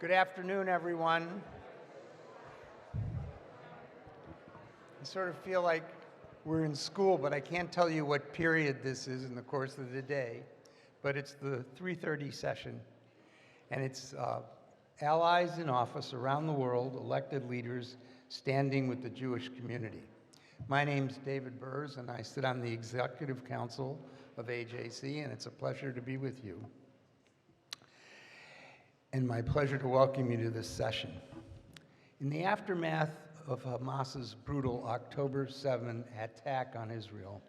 Good afternoon, everyone. I sort of feel like we're in school, but I can't tell you what period this is in the course of the day. But it's the 3:30 session, and it's allies in office around the world, elected leaders standing with the Jewish community. My name's David Burrs, and I sit on the Executive Council of AJC, and it's a pleasure to be with you. And my pleasure to welcome you to this session. In the aftermath of Hamas's brutal October 7 attack on Israel,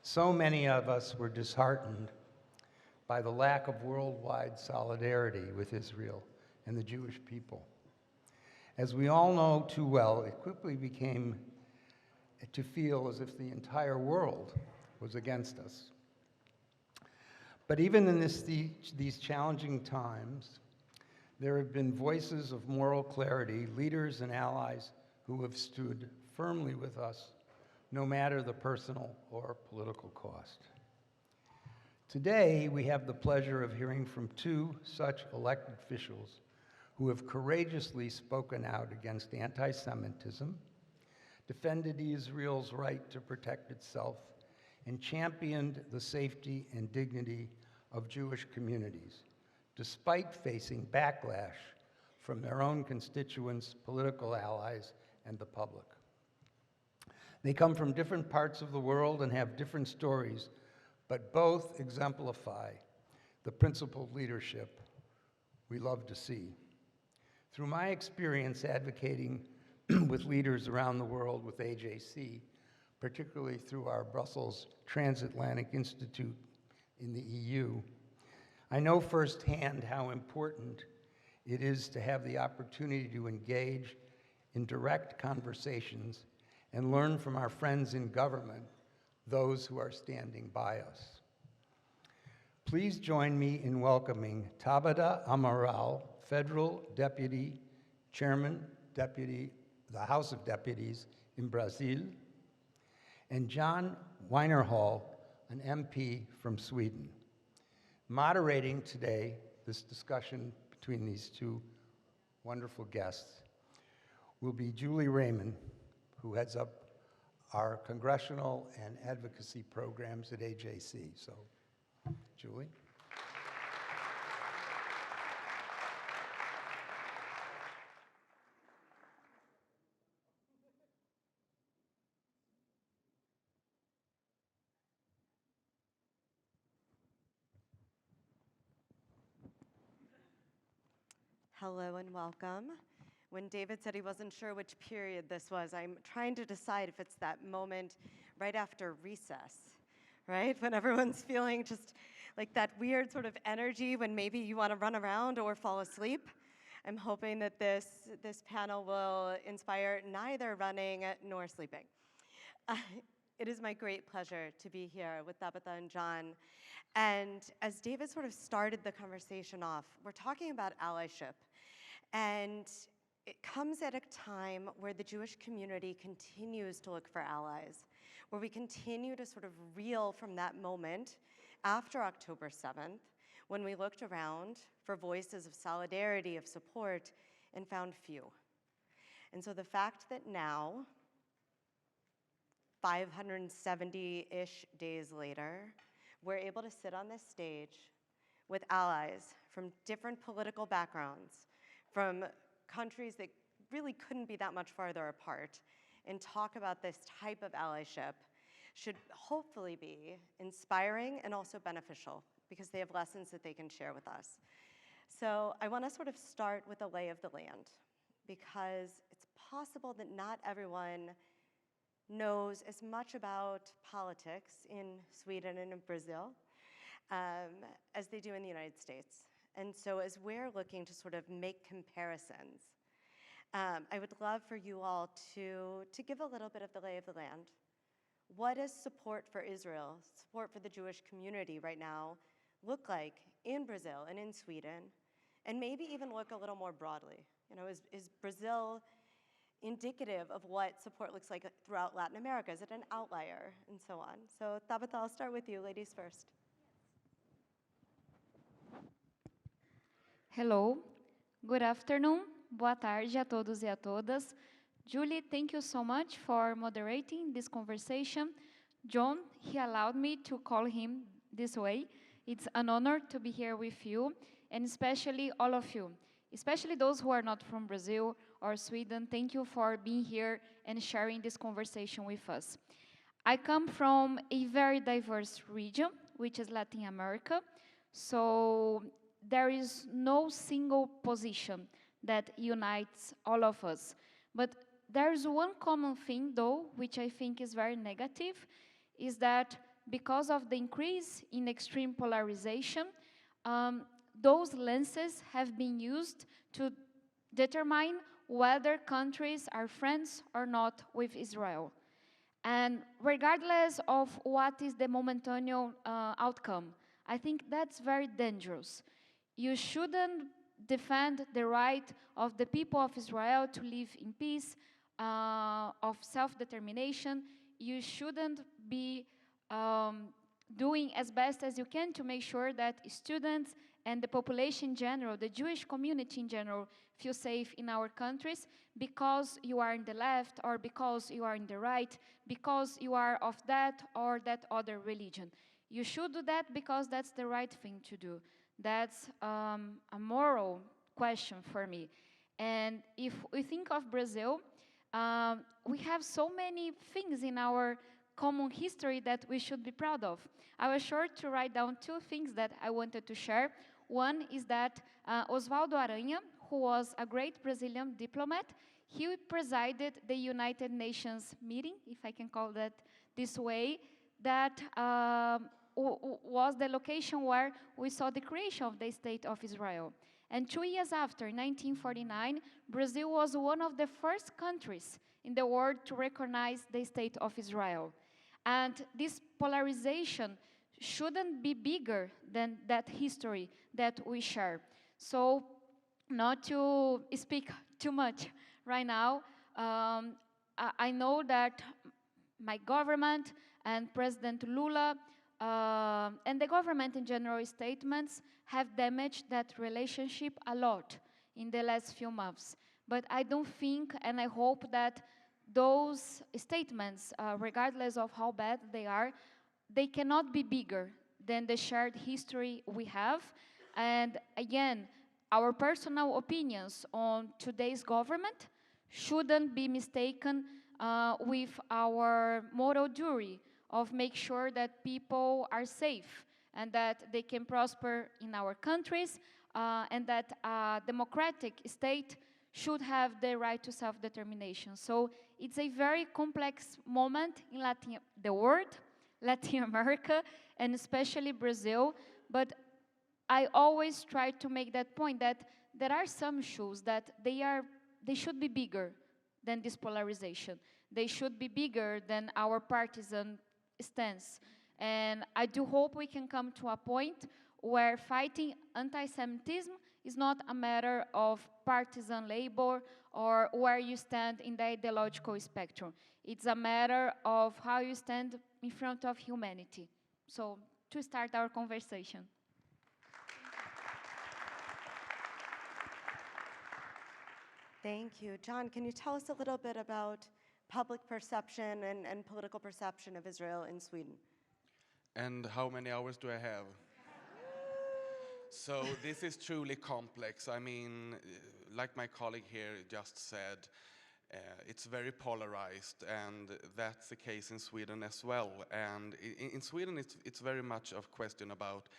so many of us were disheartened by the lack of worldwide solidarity with Israel and the Jewish people. As we all know too well, it quickly became to feel as if the entire world was against us. But even in these challenging times, there have been voices of moral clarity, leaders and allies who have stood firmly with us, no matter the personal or political cost. Today, we have the pleasure of hearing from two such elected officials who have courageously spoken out against antisemitism, defended Israel's right to protect itself, and championed the safety and dignity of Jewish communities, despite facing backlash from their own constituents, political allies, and the public. They come from different parts of the world and have different stories, but both exemplify the principled leadership we love to see. Through my experience advocating with leaders around the world with AJC, particularly through our Brussels Transatlantic Institute in the EU, I know firsthand how important it is to have the opportunity to engage in direct conversations and learn from our friends in government, those who are standing by us. Please join me in welcoming Tabata Amaral, Federal Deputy Chairman, the House of Deputies in Brazil, and John Weinerhall, an MP from Sweden. Moderating today this discussion between these two wonderful guests will be Julie Rayman, who heads up our congressional and advocacy programs at AJC. So, Julie. Hello and welcome. When David said he wasn't sure which period this was, I'm trying to decide if it's that moment right after recess, right? When everyone's feeling just like that weird sort of energy when maybe you want to run around or fall asleep. I'm hoping that this panel will inspire neither running nor sleeping. It is my great pleasure to be here with Tabata and John. And as David sort of started the conversation off, we're talking about allyship. And it comes at a time where the Jewish community continues to look for allies, where we continue to sort of reel from that moment after October 7th, when we looked around for voices of solidarity, of support, and found few. And so the fact that now, 570-ish days later, we're able to sit on this stage with allies from different political backgrounds, from countries that really couldn't be that much farther apart, and talk about this type of allyship should hopefully be inspiring and also beneficial, because they have lessons that they can share with us. So I want to sort of start with the lay of the land, because it's possible that not everyone knows as much about politics in Sweden and in Brazil as they do in the United States. And so as we're looking to sort of make comparisons, I would love for you all to give a little bit of the lay of the land. What does support for Israel, support for the Jewish community right now look like in Brazil and in Sweden, and maybe even look a little more broadly? You know, is Brazil indicative of what support looks like throughout Latin America? Is it an outlier, and so on? So Tabata, I'll start with you, ladies first. Hello, Good afternoon. Boa tarde a todos e a todas. Julie, thank you so much for moderating this conversation. John, he allowed me to call him this way. It's an honor to be here with you, and especially all of you, especially those who are not from Brazil or Sweden. Thank you for being here and sharing this conversation with us. I come from a very diverse region, which is Latin America. So there is no single position that unites all of us. But there's one common thing, though, which I think is very negative, is that because of the increase in extreme polarization, those lenses have been used to determine whether countries are friends or not with Israel. And regardless of what is the momentary outcome, I think that's very dangerous. You shouldn't defend the right of the people of Israel to live in peace, of self-determination. You shouldn't be doing as best as you can to make sure that students and the population in general, the Jewish community in general, feel safe in our countries because you are in the left or because you are in the right, because you are of that or that other religion. You should do that because that's the right thing to do. That's a moral question for me. And if we think of Brazil, we have so many things in our common history that we should be proud of. I was sure to write down two things that I wanted to share. One is that Oswaldo Aranha, who was a great Brazilian diplomat, he presided the United Nations meeting, if I can call that this way, that was the location where we saw the creation of the State of Israel. And 2 years after, 1949, Brazil was one of the first countries in the world to recognize the State of Israel. And this polarization shouldn't be bigger than that history that we share. So, not to speak too much right now, I know that my government and President Lula and the government in general statements have damaged that relationship a lot in the last few months. But I don't think and I hope that those statements, regardless of how bad they are, they cannot be bigger than the shared history we have. And again, our personal opinions on today's government shouldn't be mistaken with our moral duty of make sure that people are safe and that they can prosper in our countries and that a democratic state should have the right to self-determination. So it's a very complex moment in the world, Latin America, and especially Brazil. But I always try to make that point that there are some issues that they should be bigger than this polarization. They should be bigger than our partisan stance. And I do hope we can come to a point where fighting anti-Semitism is not a matter of partisan labor or where you stand in the ideological spectrum. It's a matter of how you stand in front of humanity. So, to start our conversation. Thank you. John, can you tell us a little bit about public perception and political perception of Israel in Sweden? And how many hours do I have? So this is truly complex. I mean, like my colleague here just said, it's very polarized, and that's the case in Sweden as well. And in Sweden, it's very much a question about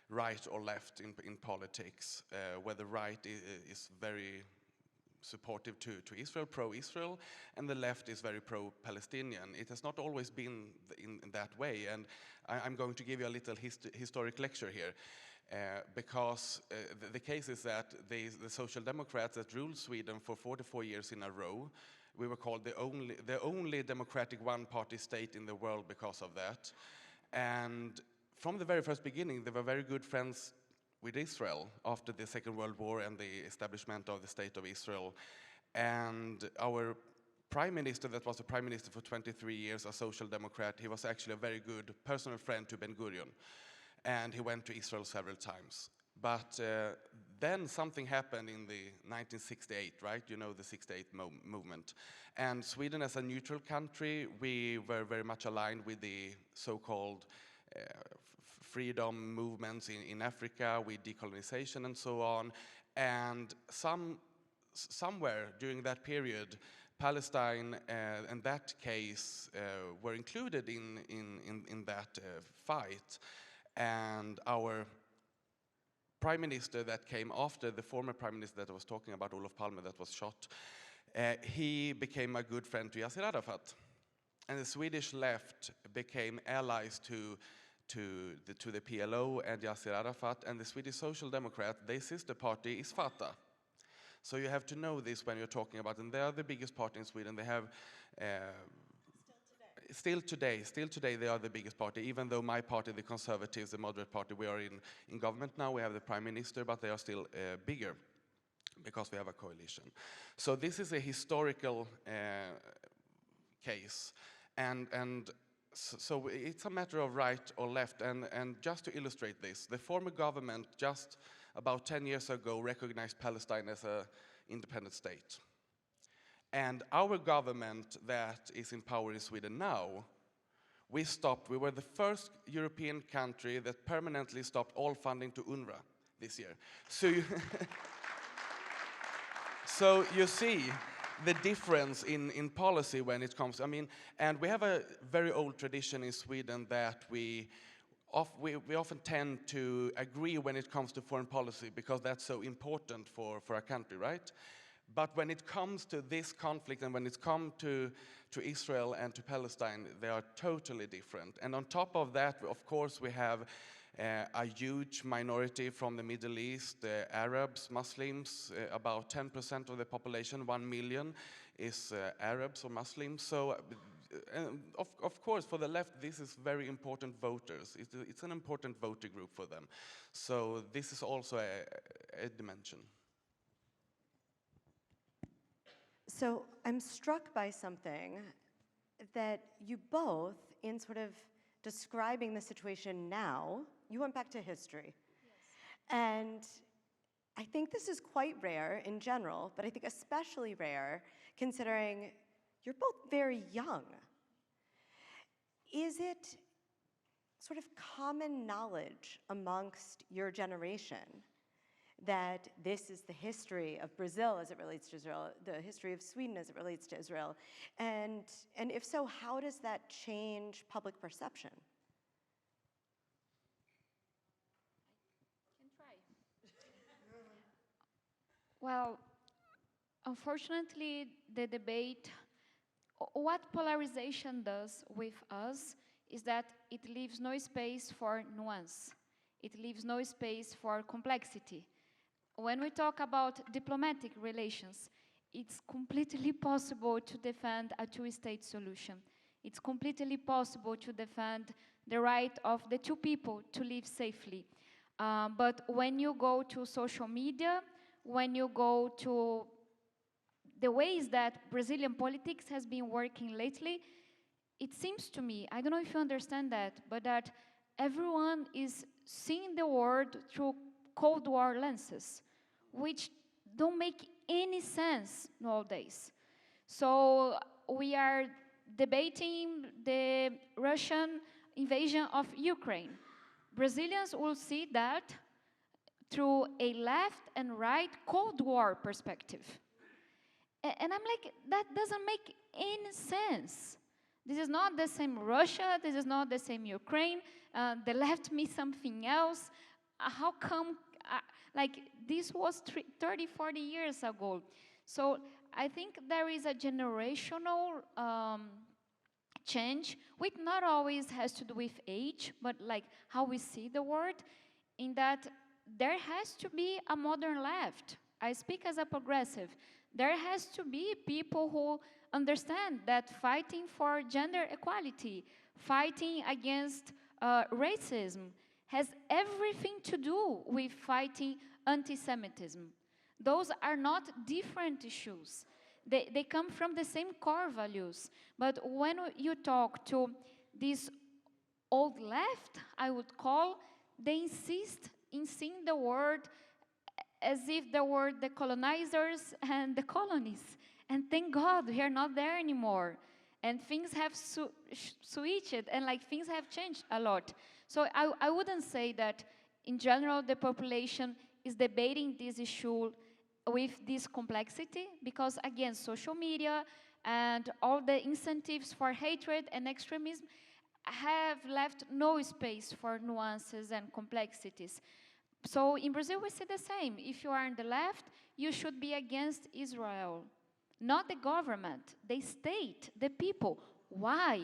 right or left in politics, where the right is very supportive to Israel, pro-Israel, and the left is very pro-Palestinian. It has not always been in that way, and I'm going to give you a little historic lecture here. Because the case is that the Social Democrats that ruled Sweden for 44 years in a row, we were called the only democratic one-party state in the world because of that. And from the very first beginning, they were very good friends with Israel after the Second World War and the establishment of the State of Israel. And our prime minister, that was the prime minister for 23 years, a social democrat, he was actually a very good personal friend to Ben-Gurion. And he went to Israel several times. But then something happened in the 1968, right? You know, the 68 movement. And Sweden, as a neutral country, we were very much aligned with the so-called freedom movements in Africa, with decolonization and so on. And somewhere during that period, Palestine and that case were included in that fight. And our prime minister that came after, the former prime minister that I was talking about, Olof Palme, that was shot, he became a good friend to Yasser Arafat. And the Swedish left became allies to the PLO and Yasser Arafat, and the Swedish Social Democrat, their sister party is Fatah. So you have to know this when you're talking about, and they are the biggest party in Sweden. They have, still today, they are the biggest party, even though my party, the Conservatives, the moderate party, we are in government now, we have the prime minister, but they are still bigger because we have a coalition. So this is a historical case, and so it's a matter of right or left, and just to illustrate this, the former government just about 10 years ago recognized Palestine as an independent state. And our government that is in power in Sweden now, we were the first European country that permanently stopped all funding to UNRWA this year. So you see the difference in policy when it comes, and we have a very old tradition in Sweden that we often tend to agree when it comes to foreign policy because that's so important for a country, right? But when it comes to this conflict and when it comes to Israel and to Palestine, they are totally different. And on top of that, of course, we have a huge minority from the Middle East, Arabs, Muslims, about 10% of the population, 1 million, is Arabs or Muslims. So, of course, for the left, this is very important voters. It's an important voter group for them. So this is also a dimension. So I'm struck by something that you both, in sort of describing the situation now, you went back to history. Yes. And I think this is quite rare in general, but I think especially rare considering you're both very young. Is it sort of common knowledge amongst your generation that this is the history of Brazil as it relates to Israel, the history of Sweden as it relates to Israel? And if so, how does that change public perception? I can try. Well, unfortunately, the debate, what polarization does with us is that it leaves no space for nuance. It leaves no space for complexity. When we talk about diplomatic relations, it's completely possible to defend a two-state solution. It's completely possible to defend the right of the two people to live safely. But when you go to social media, when you go to the ways that Brazilian politics has been working lately, it seems to me, I don't know if you understand that, but that everyone is seeing the world through Cold War lenses, which don't make any sense nowadays. So we are debating the Russian invasion of Ukraine. Brazilians will see that through a left and right Cold War perspective. And I'm like, that doesn't make any sense. This is not the same Russia, this is not the same Ukraine, the left means something else. How come, this was 30, 40 years ago. So I think there is a generational change, which not always has to do with age, but like how we see the world, in that there has to be a modern left. I speak as a progressive. There has to be people who understand that fighting for gender equality, fighting against racism, has everything to do with fighting antisemitism. Those are not different issues. They come from the same core values. But when you talk to this old left, I would call, they insist in seeing the world as if there were the colonizers and the colonies. And thank God we are not there anymore. And things have switched, and like things have changed a lot. So I wouldn't say that in general the population is debating this issue with this complexity, because again, social media and all the incentives for hatred and extremism have left no space for nuances and complexities. So in Brazil, we see the same. If you are on the left, you should be against Israel, not the government, the state, the people. Why?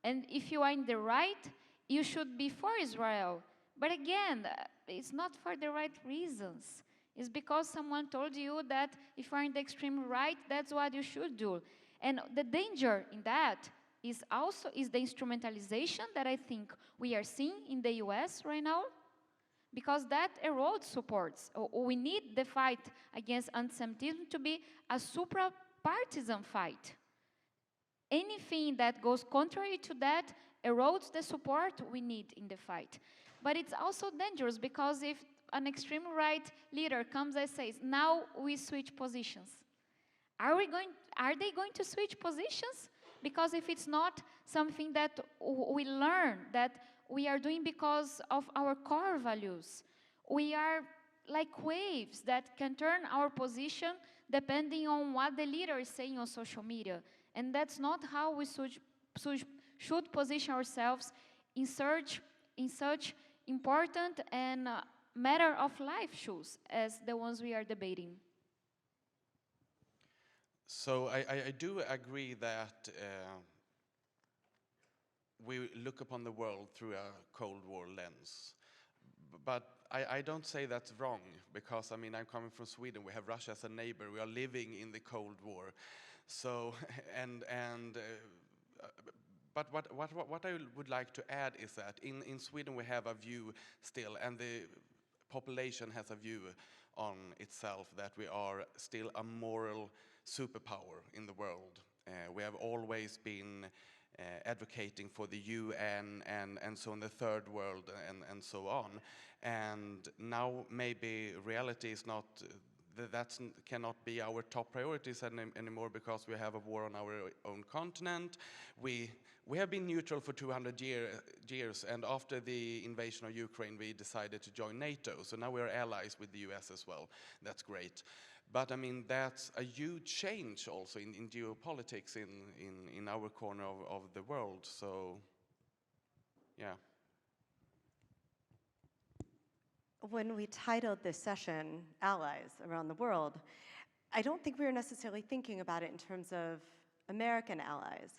And if you are in the right, you should be for Israel. But again, it's not for the right reasons. It's because someone told you that if you are in the extreme right, that's what you should do. And the danger in that is the instrumentalization that I think we are seeing in the US right now, because that erodes supports. We need the fight against antisemitism to be a supra-partisan fight. Anything that goes contrary to that erodes the support we need in the fight. But it's also dangerous, because if an extreme right leader comes and says, now we switch positions, are they going to switch positions? Because if it's not something that we learn, that we are doing because of our core values, we are like waves that can turn our position depending on what the leader is saying on social media. And that's not how we should position ourselves in such important and matter of life issues as the ones we are debating. So I do agree that we look upon the world through a Cold War lens. But I don't say that's wrong, because I mean, I'm coming from Sweden. We have Russia as a neighbor. We are living in the Cold War. So, but what I would like to add is that in Sweden we have a view still, and the population has a view on itself, that we are still a moral superpower in the world. We have always been advocating for the UN and so in the third world and so on. And now maybe reality is not, that cannot be our top priorities anymore, because we have a war on our own continent. We have been neutral for 200 years, and after the invasion of Ukraine, we decided to join NATO. So now we are allies with the US as well. That's great. But I mean, that's a huge change also in geopolitics in our corner of the world. So, yeah. When we titled this session Allies Around the World, I don't think we were necessarily thinking about it in terms of American allies.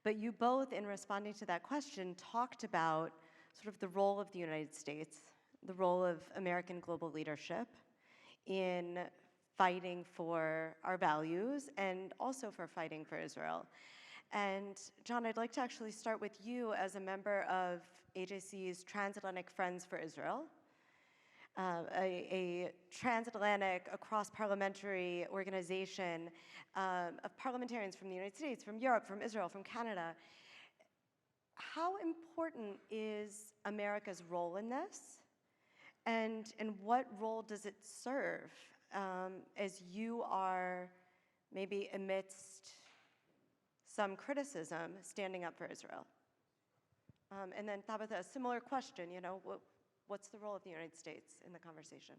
But you both, in responding to that question, talked about sort of the role of the United States, the role of American global leadership in fighting for our values and also for fighting for Israel. And John, I'd like to actually start with you as a member of AJC's Transatlantic Friends for Israel, a transatlantic, across-parliamentary organization of parliamentarians from the United States, from Europe, from Israel, from Canada. How important is America's role in this? And what role does it serve as you are maybe amidst some criticism standing up for Israel? And then Tabata, a similar question, you know, what's the role of the United States in the conversation?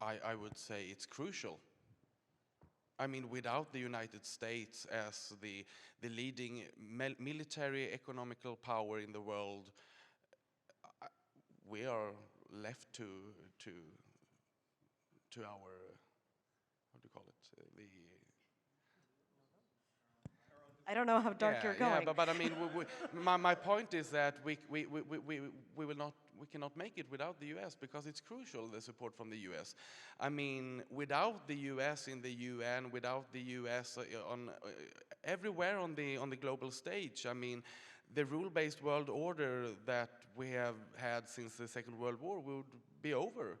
I would say it's crucial. I mean, without the United States as the leading military economical power in the world, we are left to our, how do you call it, I don't know how dark you're going. Yeah, but I mean, my point is that we cannot make it without the U.S. because it's crucial, the support from the U.S. I mean, without the U.S. in the UN, without the U.S. Everywhere on the global stage, I mean, the rule-based world order that we have had since the Second World War would be over.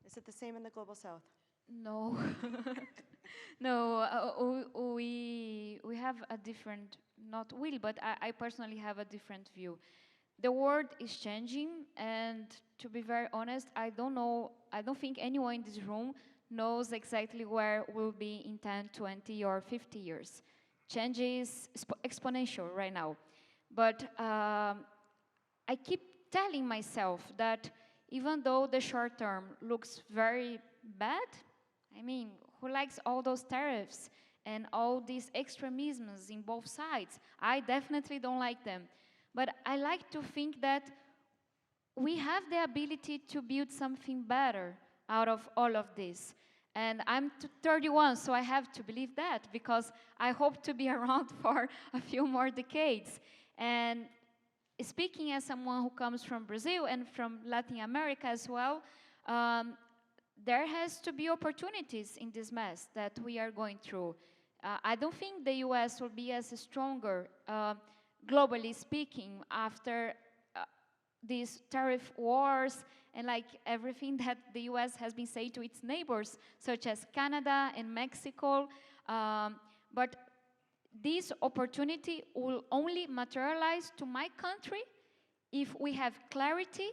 Is it the same in the Global South? No. No, we have a different, not will, but I personally have a different view. The world is changing, and to be very honest, I don't think anyone in this room knows exactly where we'll be in 10, 20, or 50 years. Change is exponential right now. But I keep telling myself that even though the short term looks very bad, I mean, who likes all those tariffs and all these extremisms in both sides? I definitely don't like them. But I like to think that we have the ability to build something better out of all of this. And I'm 31, so I have to believe that, because I hope to be around for a few more decades. And speaking as someone who comes from Brazil and from Latin America as well, there has to be opportunities in this mess that we are going through. I don't think the US will be as stronger, globally speaking, after these tariff wars and like everything that the US has been saying to its neighbors, such as Canada and Mexico. But this opportunity will only materialize to my country if we have clarity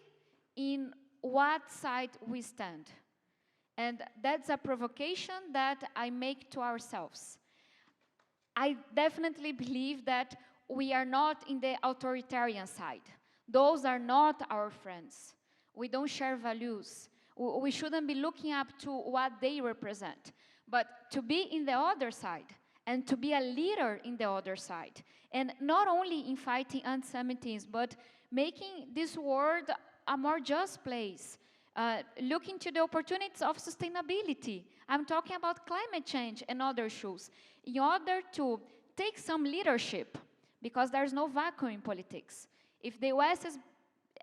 in what side we stand. And that's a provocation that I make to ourselves. I definitely believe that we are not in the authoritarian side. Those are not our friends. We don't share values. We shouldn't be looking up to what they represent. But to be in the other side, and to be a leader in the other side, and not only in fighting antisemitism, but making this world a more just place, looking to the opportunities of sustainability. I'm talking about climate change and other issues, in order to take some leadership, because there's no vacuum in politics. If the US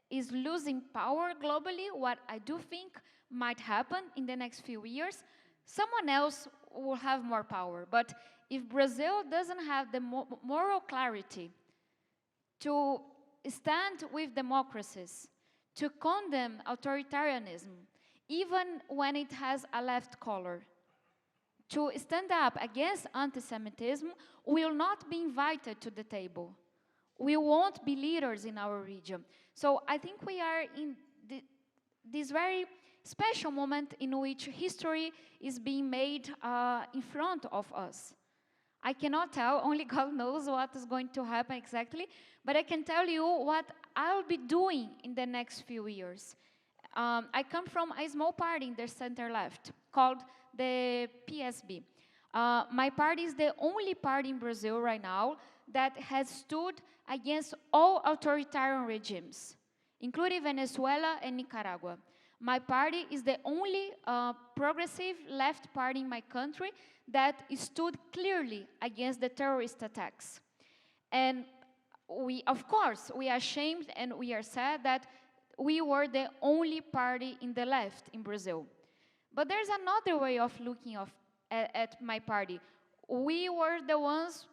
is losing power globally, what I do think might happen in the next few years, someone else will have more power. But if Brazil doesn't have the moral clarity to stand with democracies, to condemn authoritarianism, even when it has a left color, to stand up against anti-Semitism, we will not be invited to the table. We won't be leaders in our region. So I think we are in this very special moment in which history is being made in front of us. I cannot tell, only God knows what is going to happen exactly, but I can tell you what I'll be doing in the next few years. I come from a small party in the center left called the PSB. My party is the only party in Brazil right now that has stood against all authoritarian regimes, including Venezuela and Nicaragua. My party is the only progressive left party in my country that stood clearly against the terrorist attacks. And we, of course, we are ashamed and we are sad that we were the only party in the left in Brazil. But there's another way of looking at my party. We were the ones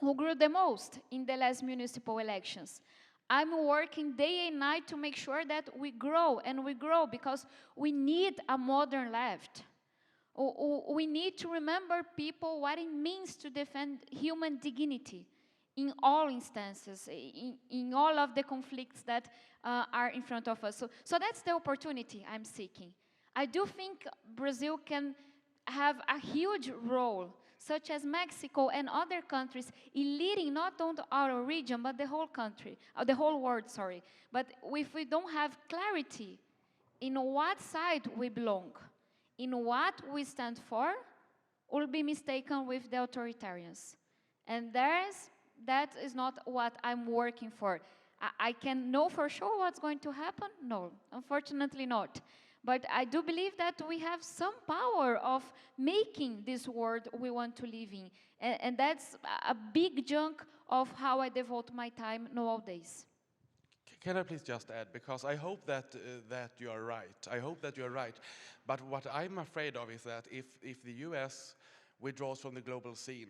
who grew the most in the last municipal elections. I'm working day and night to make sure that we grow, and we grow because we need a modern left. We need to remember people what it means to defend human dignity in all instances, in all of the conflicts that are in front of us. So that's the opportunity I'm seeking. I do think Brazil can have a huge role, such as Mexico and other countries, in leading not only our region, but the whole country, the whole world, sorry. But if we don't have clarity in what side we belong, in what we stand for, we'll be mistaken with the authoritarians. And that is not what I'm working for. I can know for sure what's going to happen? No, unfortunately not. But I do believe that we have some power of making this world we want to live in. And that's a big chunk of how I devote my time nowadays. Can I please just add, because I hope that you are right. I hope that you are right. But what I'm afraid of is that if the US withdraws from the global scene,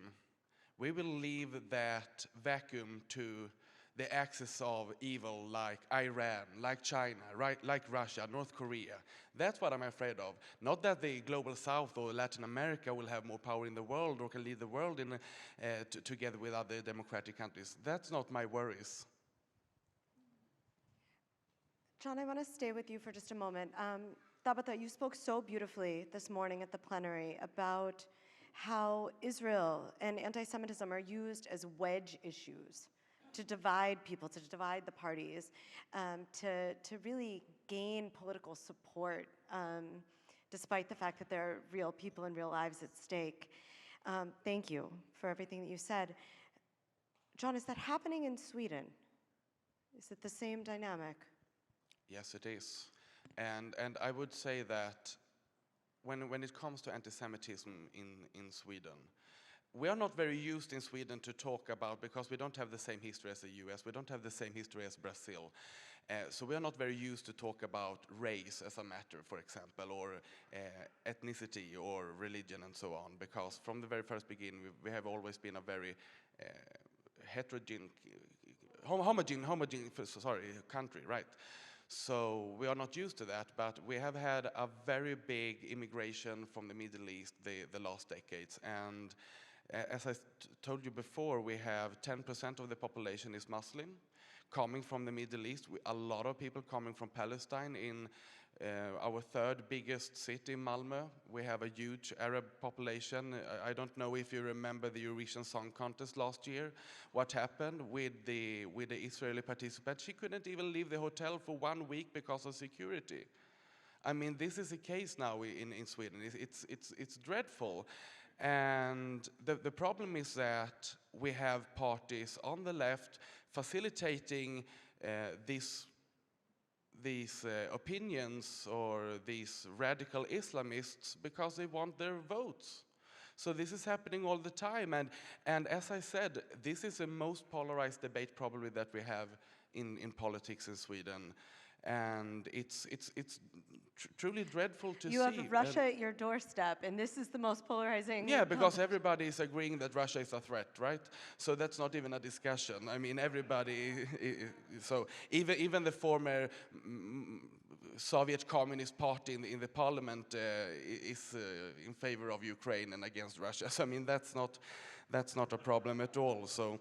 we will leave that vacuum to the axis of evil like Iran, like China, right, like Russia, North Korea. That's what I'm afraid of. Not that the global south or Latin America will have more power in the world or can lead the world in, together with other democratic countries. That's not my worries. John, I want to stay with you for just a moment. Tabata, you spoke so beautifully this morning at the plenary about how Israel and anti-Semitism are used as wedge issues to divide people, to divide the parties, to really gain political support, despite the fact that there are real people and real lives at stake. Thank you for everything that you said. John, is that happening in Sweden? Is it the same dynamic? Yes, it is. And I would say that when it comes to anti-Semitism in Sweden, we are not very used in Sweden to talk about, because we don't have the same history as the US, we don't have the same history as Brazil. So we are not very used to talk about race as a matter, for example, or ethnicity or religion and so on, because from the very first beginning we have always been a very homogeneous country, right? So we are not used to that, but we have had a very big immigration from the Middle East the last decades. And as I told you before, we have 10% of the population is Muslim, coming from the Middle East. A lot of people coming from Palestine. In our third biggest city, Malmö, we have a huge Arab population. I don't know if you remember the Eurovision Song Contest last year. What happened with the Israeli participant? She couldn't even leave the hotel for 1 week because of security. I mean, this is a case now in Sweden. It's dreadful. And the problem is that we have parties on the left facilitating these opinions or these radical Islamists because they want their votes. So this is happening all the time. And as I said, this is the most polarized debate probably that we have in politics in Sweden. And it's truly dreadful to see. You have Russia at your doorstep, and this is the most polarizing. Yeah, because everybody is agreeing that Russia is a threat, right? So that's not even a discussion. I mean, everybody. So even the former Soviet Communist Party in the parliament is in favor of Ukraine and against Russia. So I mean, that's not a problem at all. So.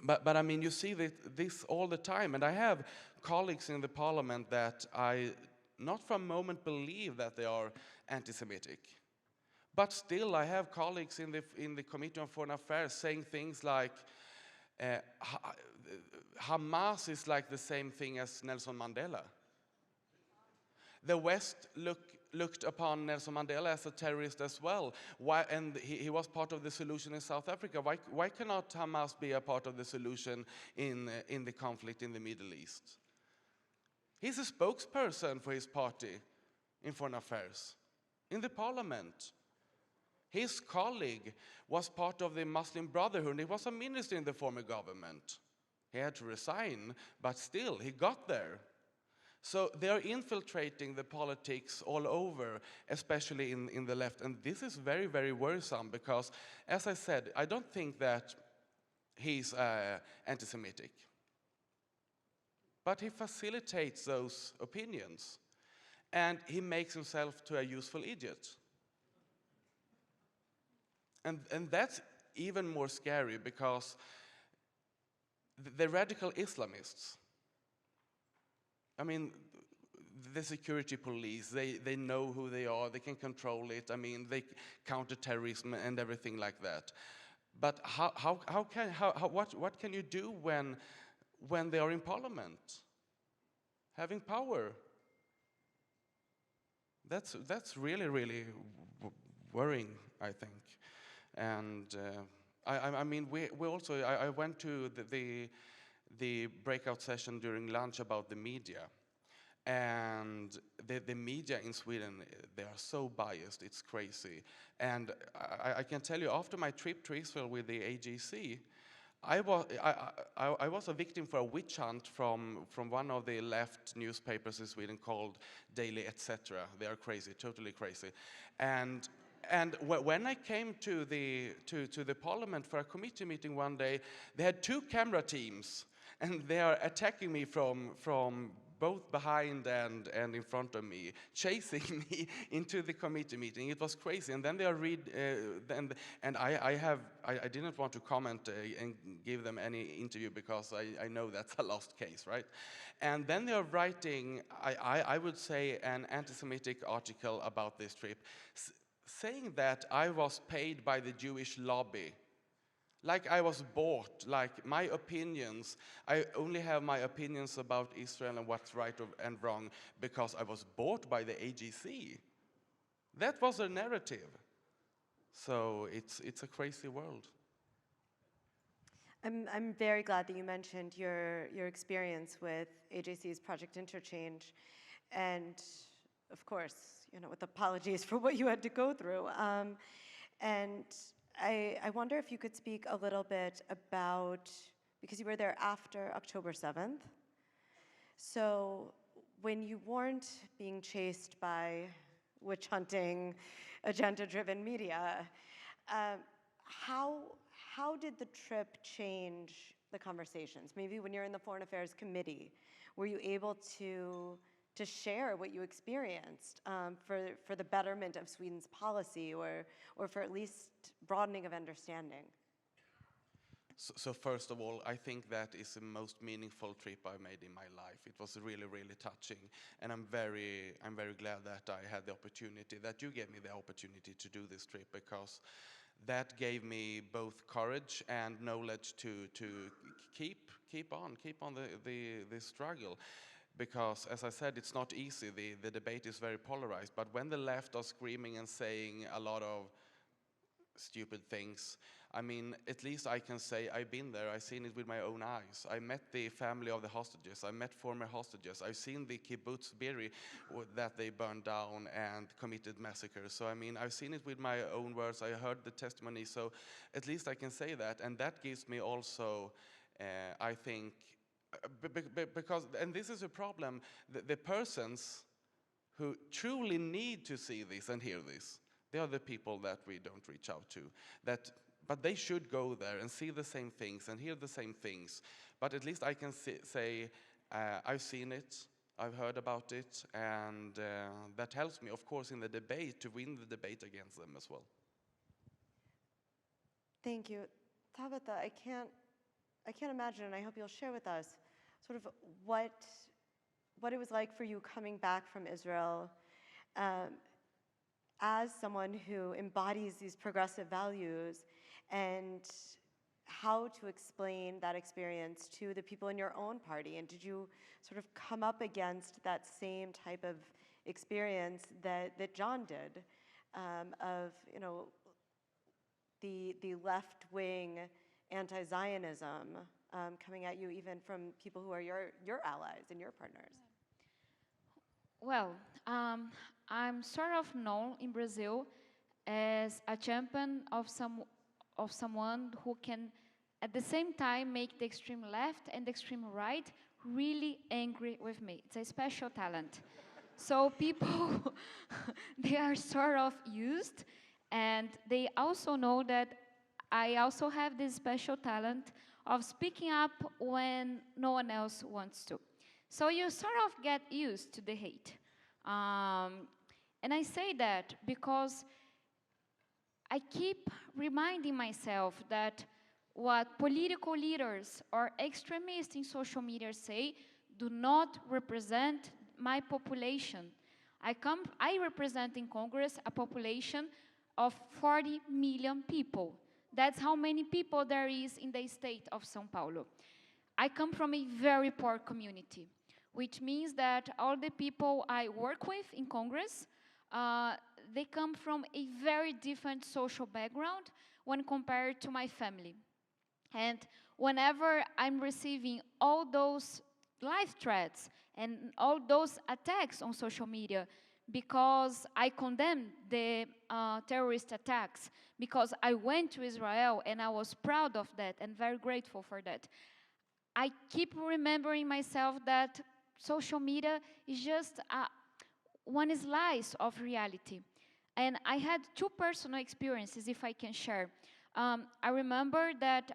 But I mean, you see this all the time, and I have colleagues in the parliament that I not for a moment believe that they are anti-Semitic. But still, I have colleagues in the Committee on Foreign Affairs saying things like, Hamas is like the same thing as Nelson Mandela. The West looked upon Nelson Mandela as a terrorist as well. Why? And he was part of the solution in South Africa. Why cannot Hamas be a part of the solution in the conflict in the Middle East? He's a spokesperson for his party in Foreign Affairs, in the parliament. His colleague was part of the Muslim Brotherhood. He was a minister in the former government. He had to resign, but still, he got there. So they are infiltrating the politics all over, especially in the left. And this is very, very worrisome because, as I said, I don't think that he's anti-Semitic. But he facilitates those opinions. And he makes himself to a useful idiot. And that's even more scary because the radical Islamists, I mean, the security police, they know who they are, they can control it. I mean, they counter terrorism and everything like that. But what can you do when they are in parliament, having power? That's really, really worrying, I think. And I mean, we also, I went to the breakout session during lunch about the media. And the media in Sweden, they are so biased, it's crazy. And I can tell you, after my trip to Israel with the AJC, I was a victim for a witch hunt from one of the left newspapers in Sweden called Daily Etc. They are crazy, totally crazy. And when I came to the parliament for a committee meeting one day, they had 2 camera teams, and they are attacking me from both behind and in front of me, chasing me into the committee meeting. It was crazy. And then they are I didn't want to comment and give them any interview because I know that's a lost case, right? And then they are writing, I would say, an anti-Semitic article about this trip, saying that I was paid by the Jewish lobby. Like I was bought, like my opinions, I only have my opinions about Israel and what's right and wrong because I was bought by the AJC. That was a narrative. So it's a crazy world. I'm very glad that you mentioned your experience with AJC's Project Interchange, and of course, with apologies for what you had to go through. And I wonder if you could speak a little bit about, because you were there after October 7th, so when you weren't being chased by witch hunting, agenda-driven media, how did the trip change the conversations? Maybe when you're in the Foreign Affairs Committee, were you able to share what you experienced for the betterment of Sweden's policy or for at least broadening of understanding? So first of all, I think that is the most meaningful trip I made in my life. It was really, really touching, and I'm very glad that I had the opportunity, that you gave me the opportunity to do this trip, because that gave me both courage and knowledge to keep on the struggle. Because, as I said, it's not easy. The debate is very polarized. But when the left are screaming and saying a lot of stupid things, I mean, at least I can say I've been there. I've seen it with my own eyes. I met the family of the hostages. I met former hostages. I've seen the kibbutz Be'eri that they burned down and committed massacres. So, I mean, I've seen it with my own words. I heard the testimony. So at least I can say that. And that gives me also, I think, because, and this is a problem, the persons who truly need to see this and hear this, they are the people that we don't reach out to. But they should go there and see the same things and hear the same things. But at least I can say, I've seen it, I've heard about it, and that helps me, of course, in the debate, to win the debate against them as well. Thank you. Tabata, I can't imagine, and I hope you'll share with us sort of what it was like for you coming back from Israel as someone who embodies these progressive values, and how to explain that experience to the people in your own party. And did you sort of come up against that same type of experience that John did, of the left-wing anti-Zionism coming at you even from people who are your allies and your partners? Well, I'm sort of known in Brazil as a champion of someone who can at the same time make the extreme left and the extreme right really angry with me. It's a special talent. So people, they are sort of used, and they also know that I also have this special talent of speaking up when no one else wants to. So you sort of get used to the hate. And I say that because I keep reminding myself that what political leaders or extremists in social media say do not represent my population. I represent in Congress a population of 40 million people. That's how many people there is in the state of São Paulo. I come from a very poor community, which means that all the people I work with in Congress, they come from a very different social background when compared to my family. And whenever I'm receiving all those live threats and all those attacks on social media, because I condemn the terrorist attacks, because I went to Israel and I was proud of that and very grateful for that, I keep remembering myself that social media is just one slice of reality. And I had two personal experiences, if I can share. I remember that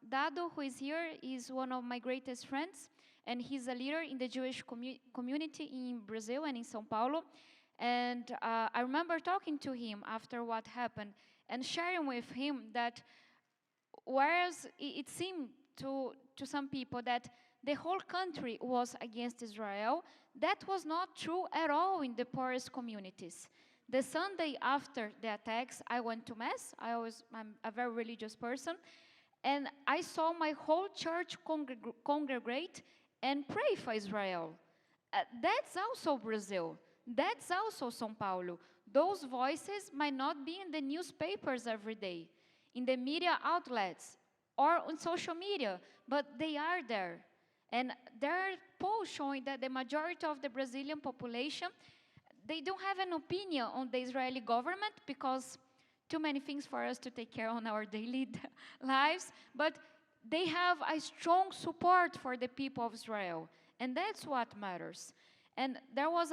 Dado, who is here, is one of my greatest friends, and he's a leader in the Jewish community in Brazil and in São Paulo. And I remember talking to him after what happened and sharing with him that whereas it seemed to some people that the whole country was against Israel, that was not true at all in the poorest communities. The Sunday after the attacks, I went to Mass. I'm a very religious person. And I saw my whole church congregate and pray for Israel. That's also Brazil. That's also São Paulo. Those voices might not be in the newspapers every day, in the media outlets, or on social media, but they are there. And there are polls showing that the majority of the Brazilian population, they don't have an opinion on the Israeli government because too many things for us to take care on our daily lives, but they have a strong support for the people of Israel, and that's what matters. And there was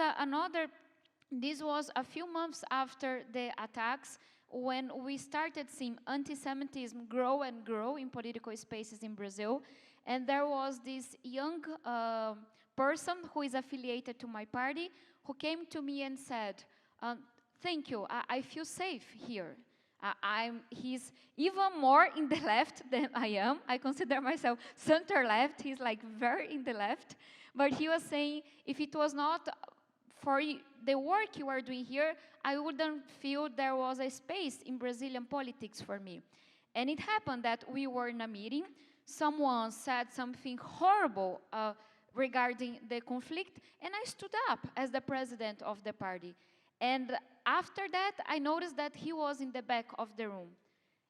this was a few months after the attacks when we started seeing anti-Semitism grow and grow in political spaces in Brazil, and there was this young person who is affiliated to my party who came to me and said, thank you, I feel safe here. He's even more in the left than I am. I consider myself center left. He's like very in the left. But he was saying, if it was not for the work you are doing here, I wouldn't feel there was a space in Brazilian politics for me. And it happened that we were in a meeting. Someone said something horrible regarding the conflict, and I stood up as the president of the party. And after that, I noticed that he was in the back of the room.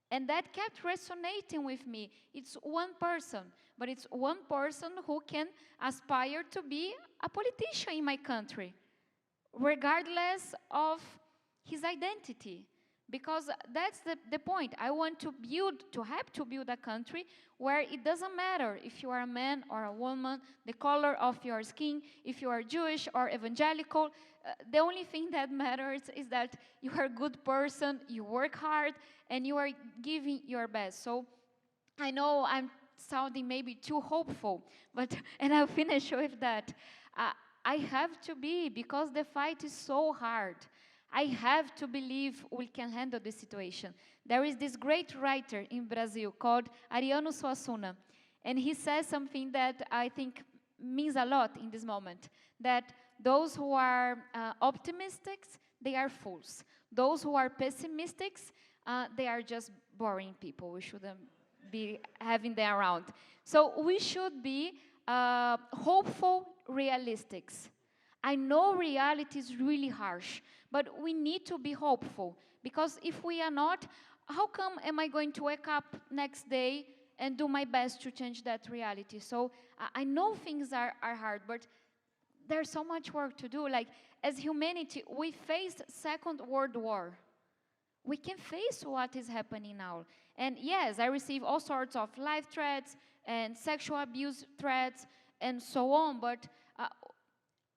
And that kept resonating with me. It's one person, but it's one person who can aspire to be a politician in my country, regardless of his identity. Because that's the point. I want to help to build a country where it doesn't matter if you are a man or a woman, the color of your skin, if you are Jewish or evangelical. The only thing that matters is that you are a good person, you work hard, and you are giving your best. So I know I'm sounding maybe too hopeful, and I'll finish with that. I have to be, because the fight is so hard. I have to believe we can handle this situation. There is this great writer in Brazil called Ariano Suassuna, and he says something that I think means a lot in this moment, that those who are optimistic, they are fools. Those who are pessimistic, they are just boring people. We shouldn't be having them around. So we should be hopeful realistics. I know reality is really harsh, but we need to be hopeful, because if we are not, how come am I going to wake up next day and do my best to change that reality? So I know things are hard, but there's so much work to do. Like, as humanity, we faced Second World War. We can face what is happening now. And yes, I receive all sorts of life threats and sexual abuse threats and so on, but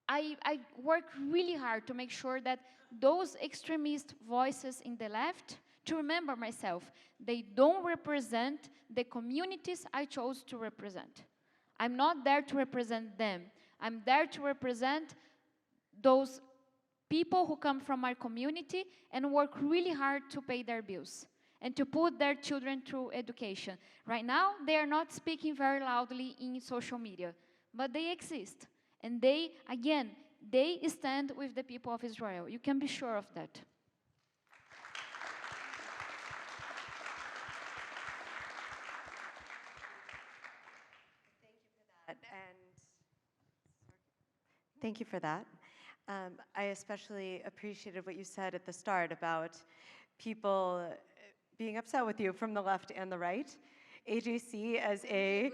I work really hard to make sure that those extremist voices in the left, to remember myself, they don't represent the communities I chose to represent. I'm not there to represent them. I'm there to represent those people who come from our community and work really hard to pay their bills and to put their children through education. Right now, they are not speaking very loudly in social media, but they exist. And they stand with the people of Israel. You can be sure of that. Thank you for that. I especially appreciated what you said at the start about people being upset with you from the left and the right. AJC as a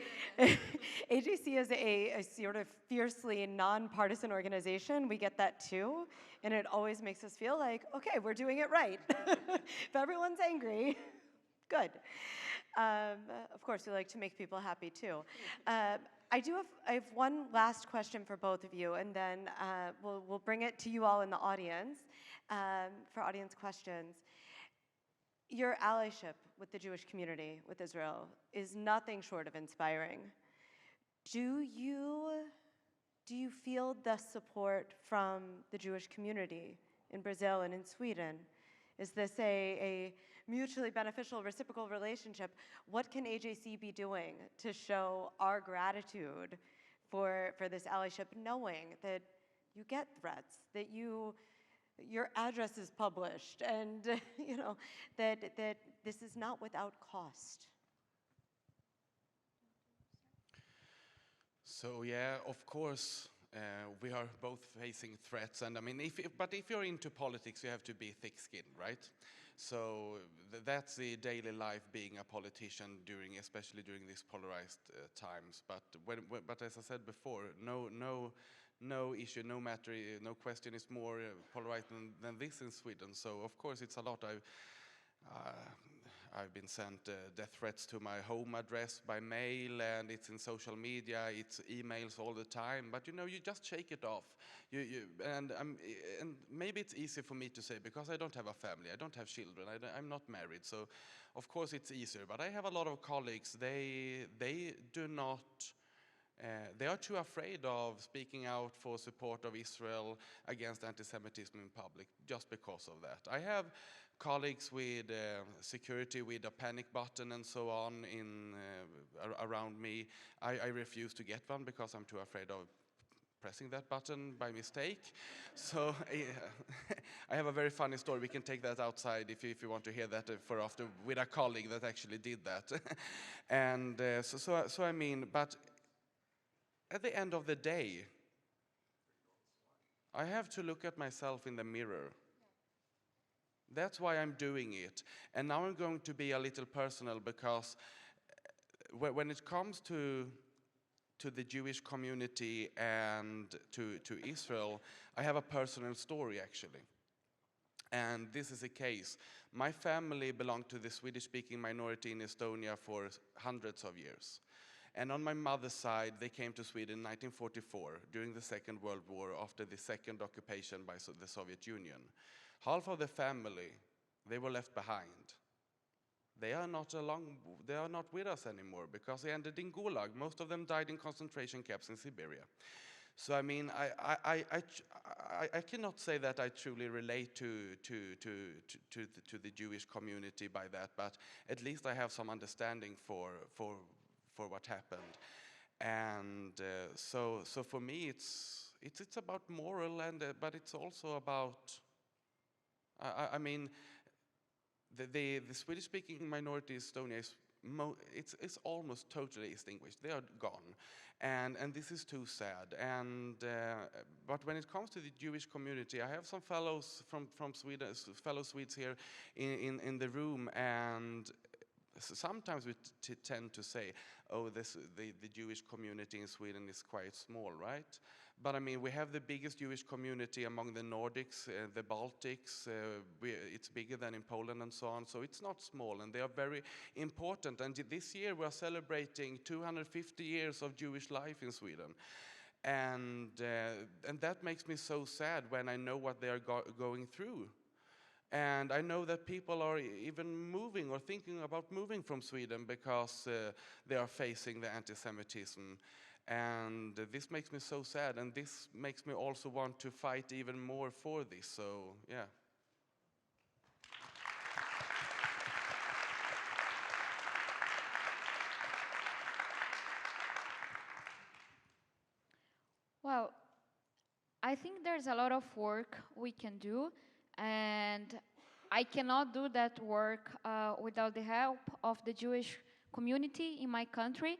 sort of fiercely nonpartisan organization, we get that too, and it always makes us feel like, okay, we're doing it right. If everyone's angry, good. Of course, we like to make people happy too. I have one last question for both of you, and then we'll bring it to you all in the audience for audience questions. Your allyship with the Jewish community, with Israel, is nothing short of inspiring. Do you feel the support from the Jewish community in Brazil and in Sweden? Is this a mutually beneficial, reciprocal relationship? What can AJC be doing to show our gratitude for this allyship, knowing that you get threats, that your address is published, and that this is not without cost? So yeah, of course, we are both facing threats, and I mean, but if you're into politics, you have to be thick-skinned, right? So that's the daily life being a politician especially during these polarized times. But but as I said before, no issue, no matter, no question is more polarized than this in Sweden. So of course, it's a lot. I've been sent death threats to my home address by mail, and it's in social media, it's emails all the time. But you just shake it off. And maybe it's easy for me to say because I don't have a family, I don't have children, I'm not married. So of course it's easier. But I have a lot of colleagues. They do not. They are too afraid of speaking out for support of Israel against anti-Semitism in public just because of that. I have colleagues with security with a panic button and so on around me. I refuse to get one because I'm too afraid of pressing that button by mistake. So I have a very funny story. We can take that outside if you want to hear that for after with a colleague that actually did that. And so I mean, but at the end of the day, I have to look at myself in the mirror. That's why I'm doing it. And now I'm going to be a little personal because when it comes to the Jewish community and to Israel, I have a personal story actually. And this is a case. My family belonged to the Swedish-speaking minority in Estonia for hundreds of years. And on my mother's side, they came to Sweden in 1944 during the Second World War after the second occupation by the Soviet Union. Half of the family, they were left behind. They are not with us anymore because they ended in Gulag. Most of them died in concentration camps in Siberia. So I mean, I cannot say that I truly relate to the Jewish community by that, but at least I have some understanding for what happened. And so for me, it's about moral, but it's also about. I mean, the Swedish-speaking minority in Estonia it's almost totally extinguished. They are gone, and this is too sad. And but when it comes to the Jewish community, I have some fellows from Sweden, fellow Swedes here in the room, and sometimes we tend to say, oh, the Jewish community in Sweden is quite small, right? But I mean, we have the biggest Jewish community among the Nordics, the Baltics. It's bigger than in Poland and so on. So it's not small, and they are very important. And this year we are celebrating 250 years of Jewish life in Sweden. And that makes me so sad when I know what they are going through. And I know that people are even moving or thinking about moving from Sweden because they are facing the anti-Semitism. And this makes me so sad, and this makes me also want to fight even more for this, so yeah. Well, I think there's a lot of work we can do, and I cannot do that work without the help of the Jewish community in my country.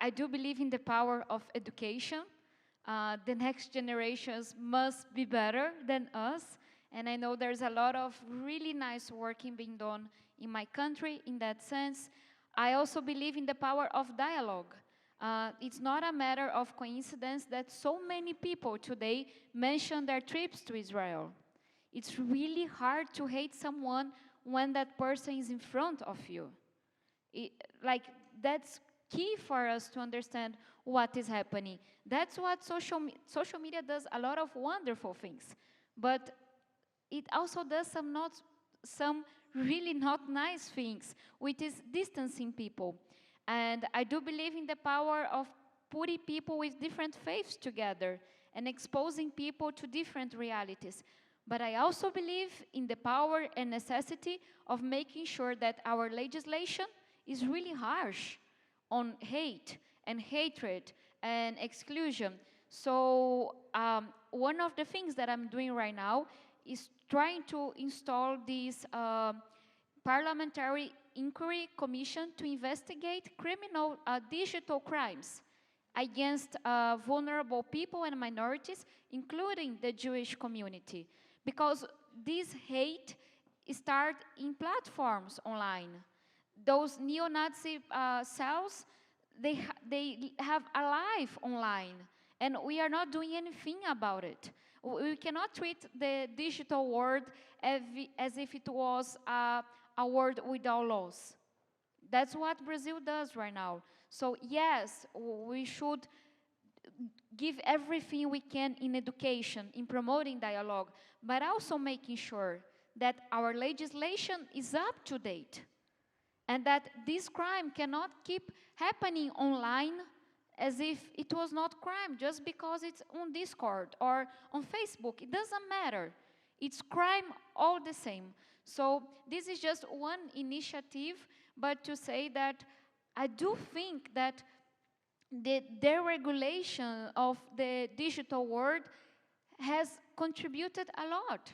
I do believe in the power of education. The next generations must be better than us, and I know there's a lot of really nice work being done in my country in that sense. I also believe in the power of dialogue. It's not a matter of coincidence that so many people today mention their trips to Israel. It's really hard to hate someone when that person is in front of you. That's key for us to understand what is happening. That's what social media does, a lot of wonderful things. But it also does some really not nice things, which is distancing people. And I do believe in the power of putting people with different faiths together and exposing people to different realities. But I also believe in the power and necessity of making sure that our legislation is really harsh on hate and hatred and exclusion. So one of the things that I'm doing right now is trying to install this parliamentary inquiry commission to investigate criminal digital crimes against vulnerable people and minorities, including the Jewish community. Because this hate starts in platforms online. Those neo-Nazi cells, they have a life online, and we are not doing anything about it. We cannot treat the digital world as if it was a world without laws. That's what Brazil does right now. So yes, we should give everything we can in education, in promoting dialogue, but also making sure that our legislation is up to date and that this crime cannot keep happening online as if it was not crime just because it's on Discord or on Facebook. It doesn't matter. It's crime all the same. So this is just one initiative, but to say that I do think that the deregulation of the digital world has contributed a lot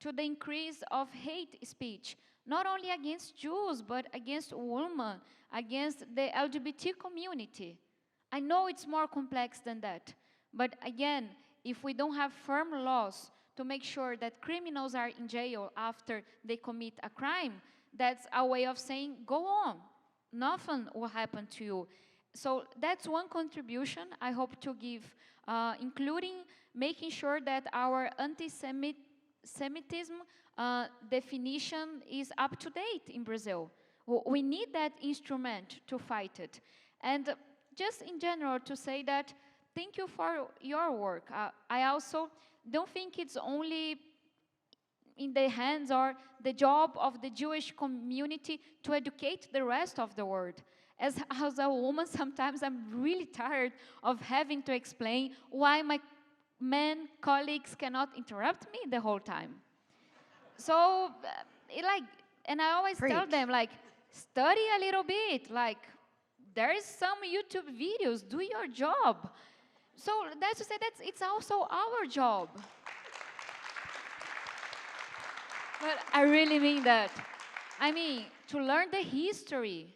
to the increase of hate speech, not only against Jews, but against women, against the LGBT community. I know it's more complex than that, but again, if we don't have firm laws to make sure that criminals are in jail after they commit a crime, that's a way of saying, go on, nothing will happen to you. So that's one contribution I hope to give, including making sure that our antisemitism definition is up to date in Brazil. We need that instrument to fight it. And just in general to say that thank you for your work. I also don't think it's only in the hands or the job of the Jewish community to educate the rest of the world. As a woman, sometimes I'm really tired of having to explain why my men colleagues cannot interrupt me the whole time. So, and I always tell them, study a little bit. There is some YouTube videos. Do your job. So that's to say that it's also our job. But I really mean that. I mean, to learn the history,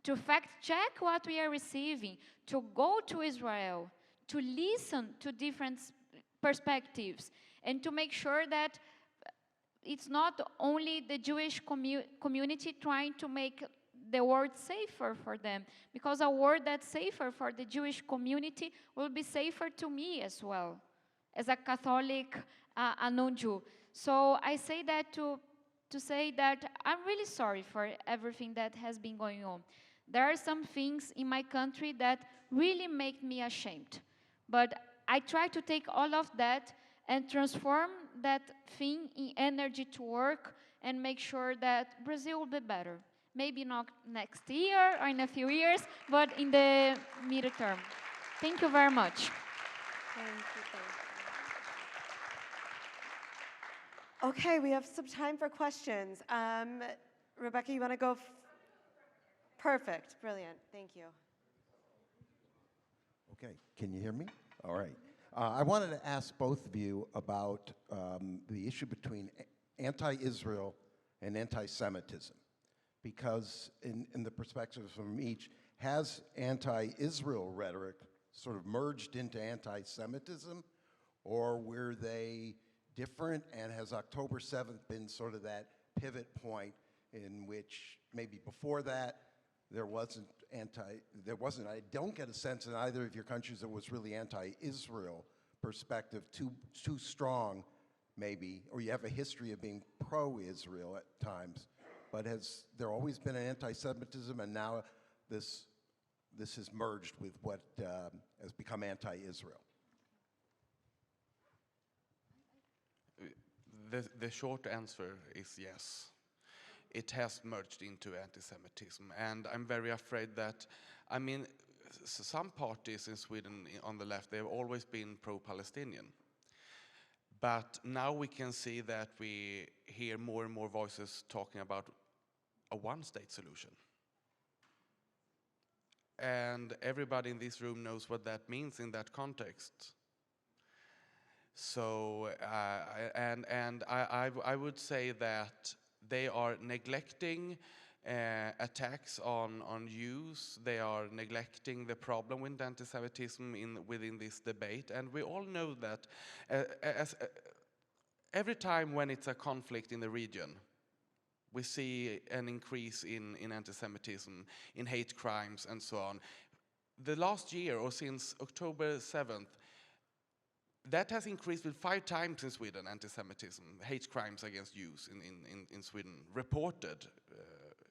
to fact-check what we are receiving, to go to Israel, to listen to different perspectives, and to make sure that it's not only the Jewish community trying to make the world safer for them, because a world that's safer for the Jewish community will be safer to me as well, as a Catholic, a non-Jew. So I say that to say that I'm really sorry for everything that has been going on. There are some things in my country that really make me ashamed. But I try to take all of that and transform that thing in energy to work and make sure that Brazil will be better. Maybe not next year or in a few years, but in the midterm. Thank you very much. Thank you. Okay, we have some time for questions. Rebecca, you want to go? Perfect, brilliant, thank you. Okay, can you hear me? All right. I wanted to ask both of you about the issue between anti-Israel and anti-Semitism, because in the perspective from each, has anti-Israel rhetoric sort of merged into anti-Semitism, or were they different, and has October 7th been sort of that pivot point in which maybe before that there wasn't, I don't get a sense in either of your countries there was really anti-Israel perspective too strong maybe, or you have a history of being pro-Israel at times, but has there always been an anti-Semitism, and now this has merged with what has become anti-Israel? The short answer is yes. it has merged into anti-Semitism. And I'm very afraid that, I mean, some parties in Sweden on the left, they've always been pro-Palestinian. But now we can see that we hear more and more voices talking about a one-state solution. And everybody in this room knows what that means in that context. So, I would say that they are neglecting attacks on Jews. They are neglecting the problem with anti-Semitism within this debate. And we all know that every time when it's a conflict in the region, we see an increase in anti-Semitism, in hate crimes, and so on. The last year, or since October 7th, that has increased with 5 times in Sweden, anti-Semitism, hate crimes against Jews in Sweden, reported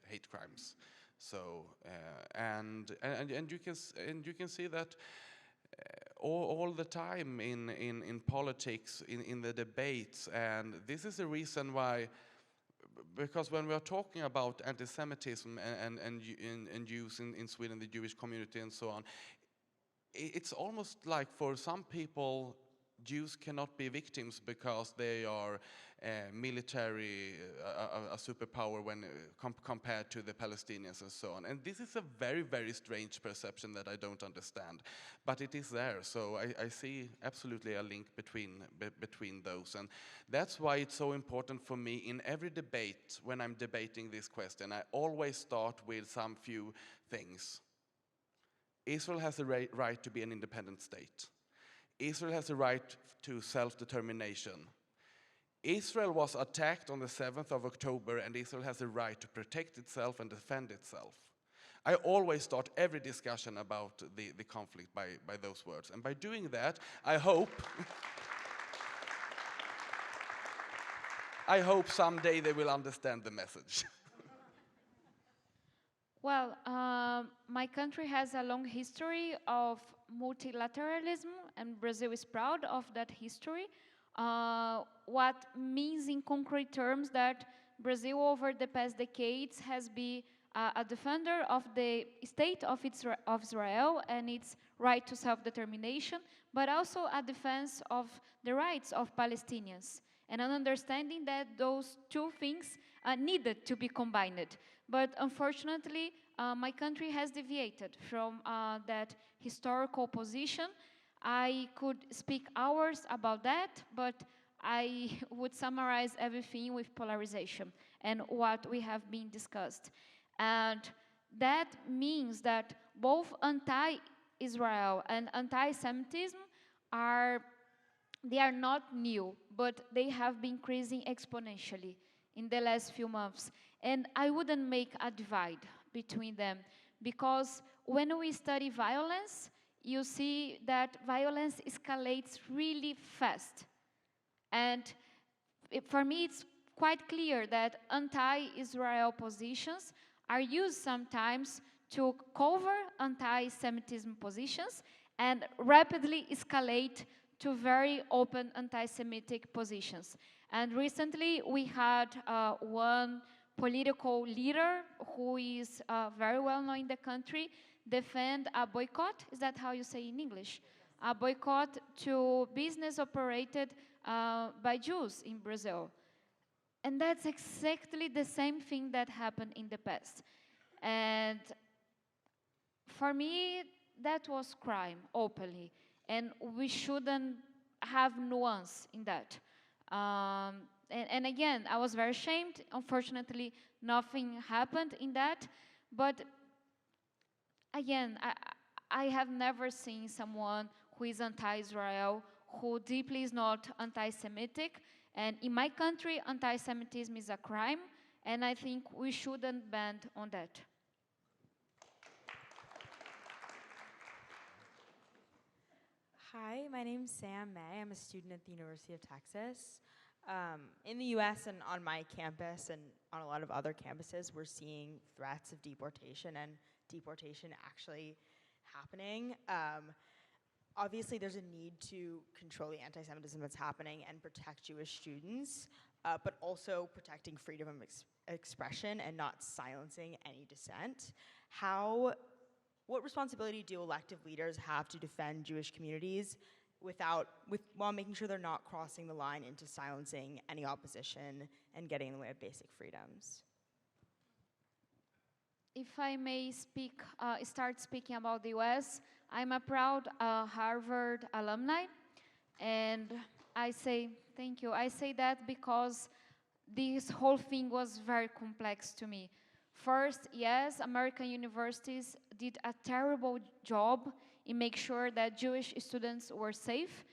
hate crimes. So, and you can see that all the time in politics, in the debates, and this is the reason why. Because when we are talking about anti-Semitism and Jews in Sweden, the Jewish community and so on, it's almost like for some people, Jews cannot be victims because they are military, a superpower when compared to the Palestinians and so on. And this is a very, very strange perception that I don't understand. But it is there, so I see absolutely a link between those. And that's why it's so important for me in every debate, when I'm debating this question, I always start with some few things. Israel has the right to be an independent state. Israel has the right to self-determination. Israel was attacked on the 7th of October, and Israel has the right to protect itself and defend itself. I always start every discussion about the conflict by those words. And by doing that, I hope someday they will understand the message. Well, my country has a long history of multilateralism, and Brazil is proud of that history. What means in concrete terms that Brazil over the past decades has been a defender of the state of Israel and its right to self-determination, but also a defense of the rights of Palestinians, and an understanding that those two things needed to be combined. But unfortunately, my country has deviated from that historical position. I could speak hours about that, but I would summarize everything with polarization and what we have been discussed. And that means that both anti-Israel and anti-Semitism they are not new, but they have been increasing exponentially in the last few months. And I wouldn't make a divide between them, because when we study violence, you see that violence escalates really fast. And for me, it's quite clear that anti-Israel positions are used sometimes to cover anti-Semitism positions and rapidly escalate to very open anti-Semitic positions. And recently, we had one political leader who is very well known in the country defend a boycott. Is that how you say in English? A boycott to business operated by Jews in Brazil. And that's exactly the same thing that happened in the past. And for me, that was crime, openly. And we shouldn't have nuance in that. And again, I was very ashamed. Unfortunately, nothing happened in that. But again, I have never seen someone who is anti-Israel, who deeply is not anti-Semitic. And in my country, anti-Semitism is a crime, and I think we shouldn't bend on that. Hi, my name's Sam May. I'm a student at the University of Texas. In the US and on my campus and on a lot of other campuses, we're seeing threats of deportation and deportation actually happening. obviously there's a need to control the anti-Semitism that's happening and protect Jewish students, but also protecting freedom of expression and not silencing any dissent. What responsibility do elected leaders have to defend Jewish communities while making sure they're not crossing the line into silencing any opposition and getting in the way of basic freedoms? If I may start speaking about the US, I'm a proud Harvard alumni, and I say thank you. I say that because this whole thing was very complex to me. First, yes, American universities did a terrible job in making sure that Jewish students were safe,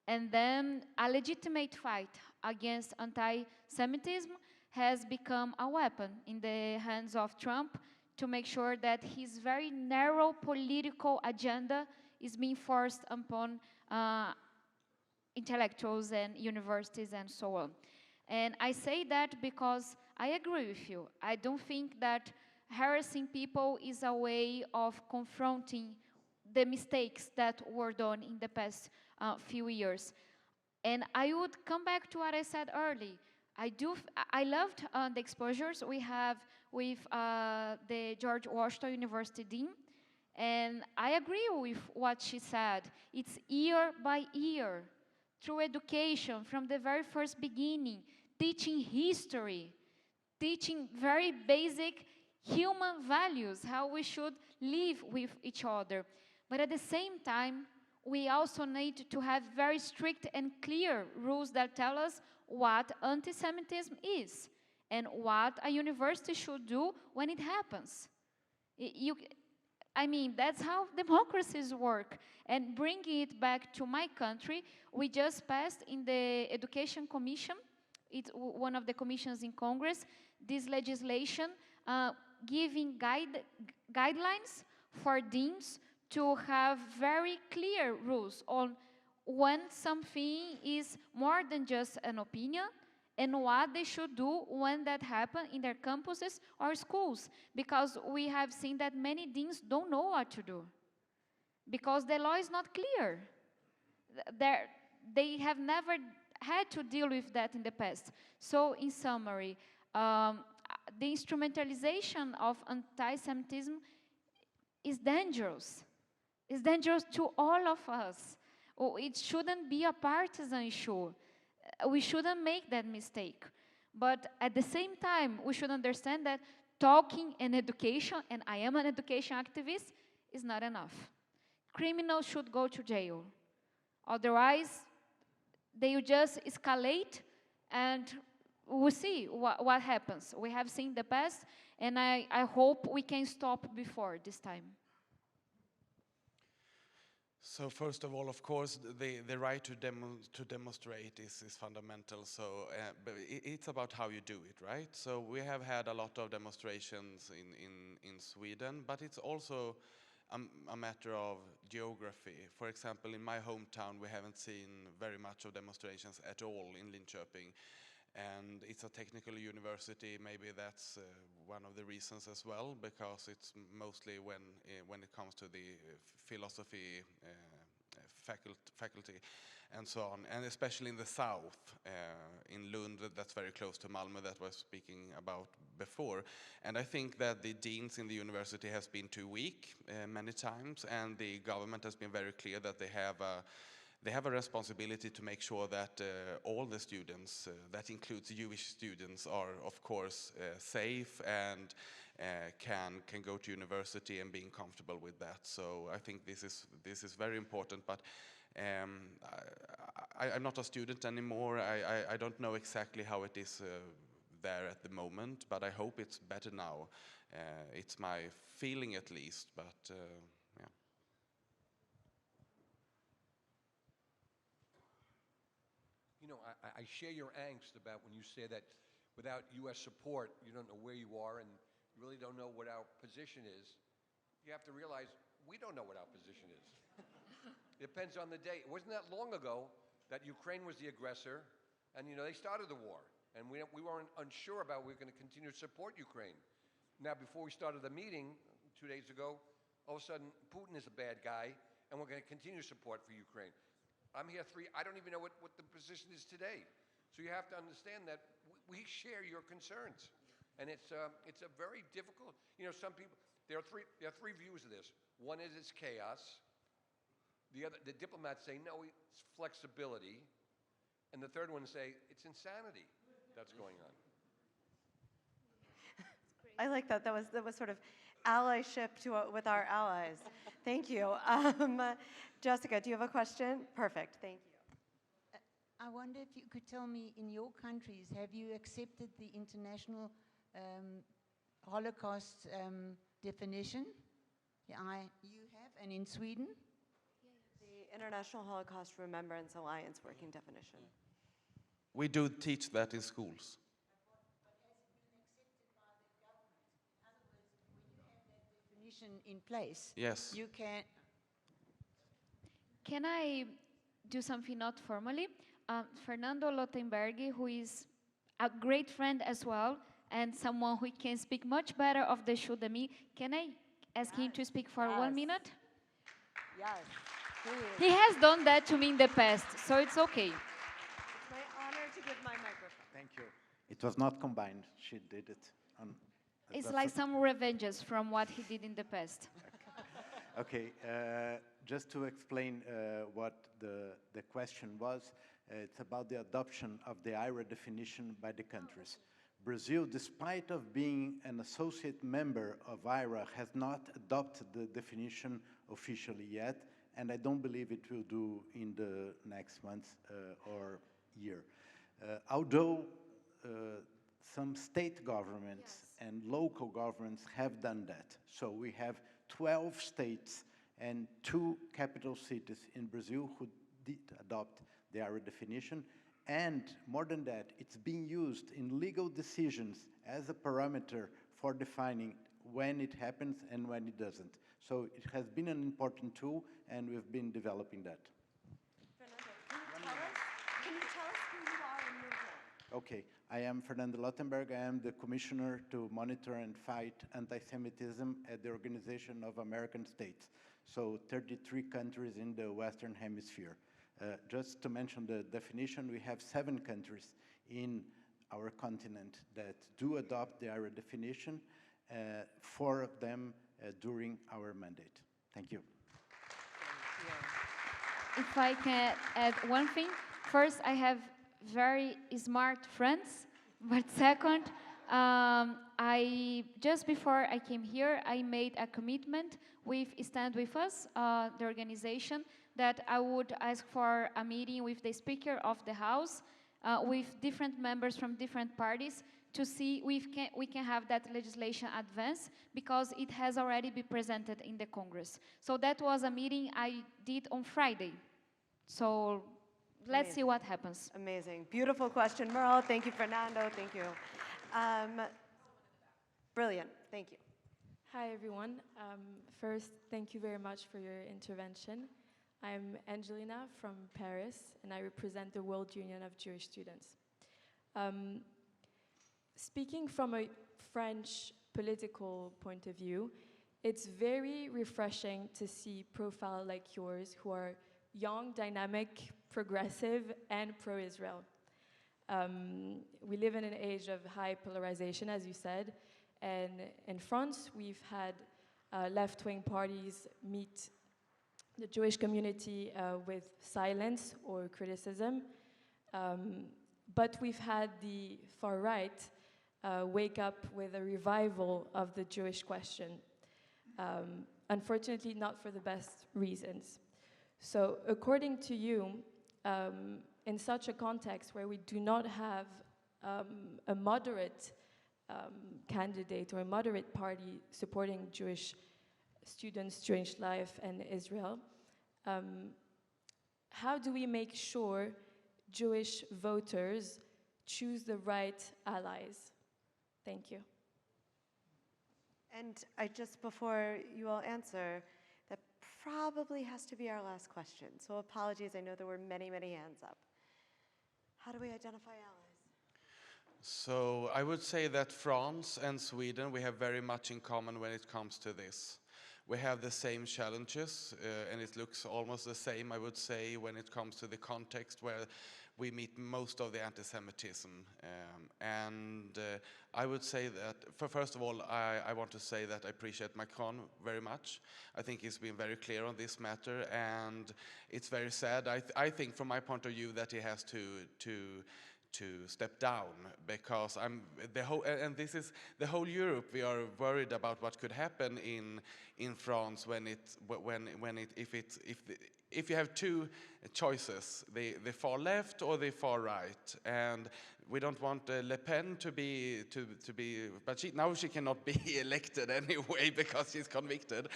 and then a legitimate fight against anti-Semitism has become a weapon in the hands of Trump to make sure that his very narrow political agenda is being forced upon intellectuals and universities and so on. And I say that because I agree with you. I don't think that harassing people is a way of confronting the mistakes that were done in the past few years. And I would come back to what I said earlier. I loved the exposures we have with the George Washington University Dean, and I agree with what she said. It's year by year, through education, from the very first beginning, teaching history, teaching very basic human values, how we should live with each other. But at the same time, we also need to have very strict and clear rules that tell us what anti-Semitism is and what a university should do when it happens. That's how democracies work. And bringing it back to my country, we just passed in the Education Commission, it's one of the commissions in Congress, this legislation giving guidelines for deans to have very clear rules on when something is more than just an opinion and what they should do when that happens in their campuses or schools. Because we have seen that many deans don't know what to do because the law is not clear. They have never had to deal with that in the past. So in summary, the instrumentalization of anti-Semitism is dangerous. It's dangerous to all of us. It shouldn't be a partisan issue. We shouldn't make that mistake. But at the same time, we should understand that talking and education, and I am an education activist, is not enough. Criminals should go to jail. Otherwise, they will just escalate, and we'll see what happens. We have seen the past, and I hope we can stop before this time. So first of all, of course, the right to demonstrate is fundamental. So, but it's about how you do it, right? So we have had a lot of demonstrations in Sweden, but it's also a matter of geography. For example, in my hometown, we haven't seen very much of demonstrations at all in Linköping. And it's a technical university, maybe that's one of the reasons as well, because it's mostly when it comes to the philosophy faculty and so on, and especially in the south, in Lund, that's very close to Malmö, that I was speaking about before. And I think that the deans in the university has been too weak many times, and the government has been very clear that they have a responsibility to make sure that all the students, that includes Jewish students, are of course safe and can go to university and being comfortable with that. So I think this is very important. But I'm not a student anymore. I don't know exactly how it is there at the moment, but I hope it's better now. It's my feeling at least. But yeah. You know, I share your angst about when you say that without U.S. support, you don't know where you are and you really don't know what our position is. You have to realize we don't know what our position is. It depends on the day. It wasn't that long ago that Ukraine was the aggressor, and you know they started the war, and we weren't unsure about we were going to continue to support Ukraine. Now, before we started the meeting 2 days ago, all of a sudden Putin is a bad guy, and we're going to continue support for Ukraine. I'm here I don't even know what the position is today. So you have to understand that we share your concerns. And it's a very difficult, some people, there are three views of this. One is it's chaos. The diplomats say, no, it's flexibility. And the third one say, it's insanity that's going on. I like that. That was sort of allyship with our allies. Thank you. Jessica, do you have a question? Perfect. Thank you. I wonder if you could tell me, in your countries, have you accepted the international Holocaust definition? You have, and in Sweden? The International Holocaust Remembrance Alliance working definition. We do teach that in schools. In place. Yes. You can. Can I do something not formally? Fernando Lottenberg, who is a great friend as well, and someone who can speak much better of the issue than me, can I ask him to speak for 1 minute? Yes, please. He has done that to me in the past, so it's okay. It's my honor to give my microphone. Thank you. It was not combined. She did it. It's like some revenges from what he did in the past. Okay, just to explain what the question was, it's about the adoption of the IRA definition by the countries. Brazil, despite of being an associate member of IRA, has not adopted the definition officially yet, and I don't believe it will do in the next month or year. Although some state governments and local governments have done that. So we have 12 states and 2 capital cities in Brazil who did adopt the IRA definition. And more than that, it's being used in legal decisions as a parameter for defining when it happens and when it doesn't. So it has been an important tool, and we've been developing that. Fernando, can you tell us who you are and your role? Okay, I am Fernando Lottenberg. I am the Commissioner to Monitor and Fight Antisemitism at the Organization of American States. So 33 countries in the Western Hemisphere. Just to mention the definition, we have 7 countries in our continent that do adopt the IRA definition, 4 of them during our mandate. Thank you. If I can add one thing. First, I have very smart friends, but second, just before I came here, I made a commitment with Stand With Us, the organization, that I would ask for a meeting with the Speaker of the House, with different members from different parties, to see if we can have that legislation advance, because it has already been presented in the Congress. So that was a meeting I did on Friday. So let's see what happens. Amazing. Beautiful question, Merle. Thank you, Fernando. Thank you. Brilliant. Thank you. Hi, everyone. First, thank you very much for your intervention. I'm Angelina from Paris, and I represent the World Union of Jewish Students. Speaking from a French political point of view, it's very refreshing to see profiles like yours who are young, dynamic, progressive, and pro-Israel. We live in an age of high polarization, as you said, and in France, we've had left-wing parties meet the Jewish community with silence or criticism, but we've had the far right wake up with a revival of the Jewish question, unfortunately not for the best reasons. So according to you, in such a context where we do not have a moderate candidate or a moderate party supporting Jewish students, Jewish life, and Israel, how do we make sure Jewish voters choose the right allies? Thank you. And before you all answer, that probably has to be our last question. So apologies, I know there were many, many hands up. How do we identify allies? So I would say that France and Sweden, we have very much in common when it comes to this. We have the same challenges, and it looks almost the same, I would say, when it comes to the context where we meet most of the anti-Semitism. I would say that, first of all, I want to say that I appreciate Macron very much. I think he's been very clear on this matter, and it's very sad. I think, from my point of view, that he has to step down, because this is the whole Europe. We are worried about what could happen in France if you have two choices, the far left or the far right, and we don't want Le Pen to be, but now she cannot be elected anyway because she's convicted.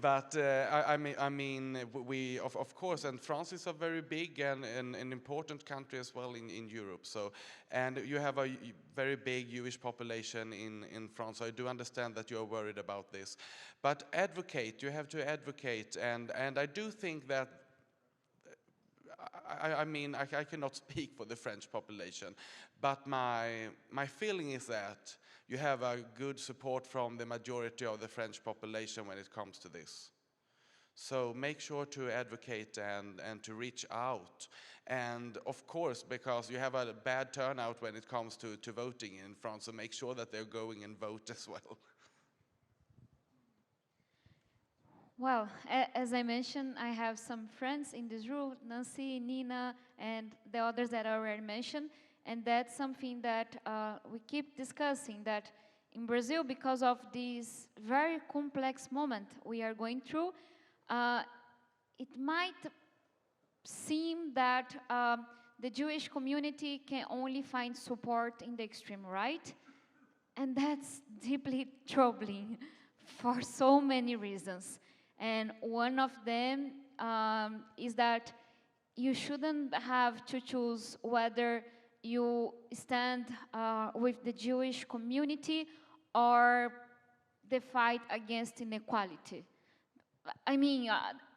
I mean, we of course, and France is a very big and an important country as well in Europe. So, and you have a very big Jewish population in France. So I do understand that you are worried about this, but advocate. You have to advocate, and I do think that. I mean, I cannot speak for the French population, but my feeling is that you have a good support from the majority of the French population when it comes to this. So make sure to advocate and to reach out. And of course, because you have a bad turnout when it comes to voting in France, so make sure that they're going and vote as well. Well, as I mentioned, I have some friends in this room, Nancy, Nina, and the others that I already mentioned, and that's something that we keep discussing, that in Brazil, because of this very complex moment we are going through, it might seem that the Jewish community can only find support in the extreme right, and that's deeply troubling for so many reasons. And one of them is that you shouldn't have to choose whether you stand with the Jewish community or the fight against inequality. I mean,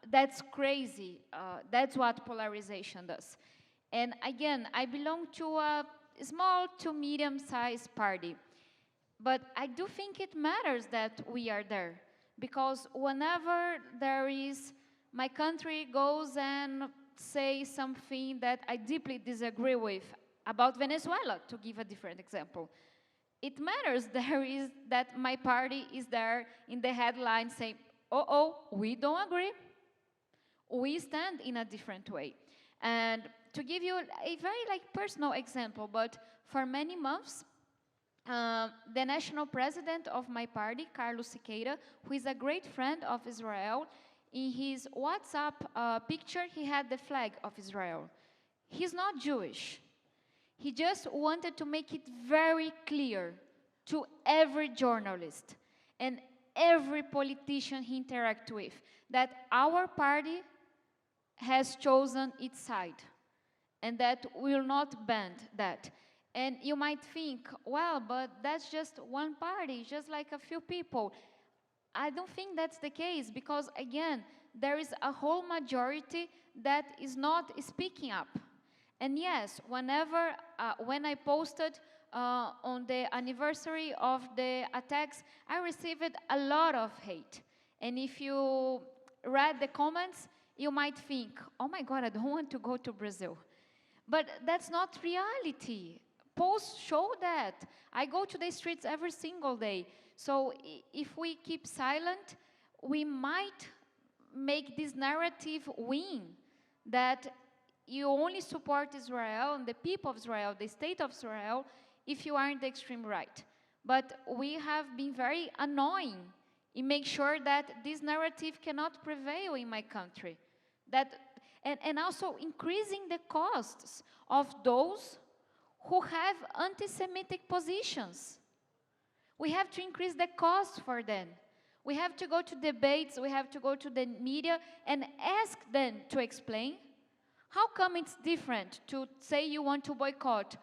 that's crazy. That's what polarization does. And again, I belong to a small to medium-sized party. But I do think it matters that we are there. Because whenever my country goes and say something that I deeply disagree with about Venezuela, to give a different example, it matters that my party is there in the headline saying, we don't agree. We stand in a different way. And to give you a very personal example, but for many months, the national president of my party, Carlos Siqueira, who is a great friend of Israel, in his WhatsApp picture, he had the flag of Israel. He's not Jewish. He just wanted to make it very clear to every journalist and every politician he interacts with that our party has chosen its side and that we will not bend that. And you might think, well, but that's just one party, just like a few people. I don't think that's the case because, again, there is a whole majority that is not speaking up. And yes, when I posted on the anniversary of the attacks, I received a lot of hate. And if you read the comments, you might think, oh my God, I don't want to go to Brazil. But that's not reality. Posts show that. I go to the streets every single day. So if we keep silent, we might make this narrative win that you only support Israel and the people of Israel, the state of Israel, if you are in the extreme right. But we have been very annoying in making sure that this narrative cannot prevail in my country. And also increasing the costs of those who have anti-Semitic positions. We have to increase the cost for them. We have to go to debates, we have to go to the media and ask them to explain how come it's different to say you want to boycott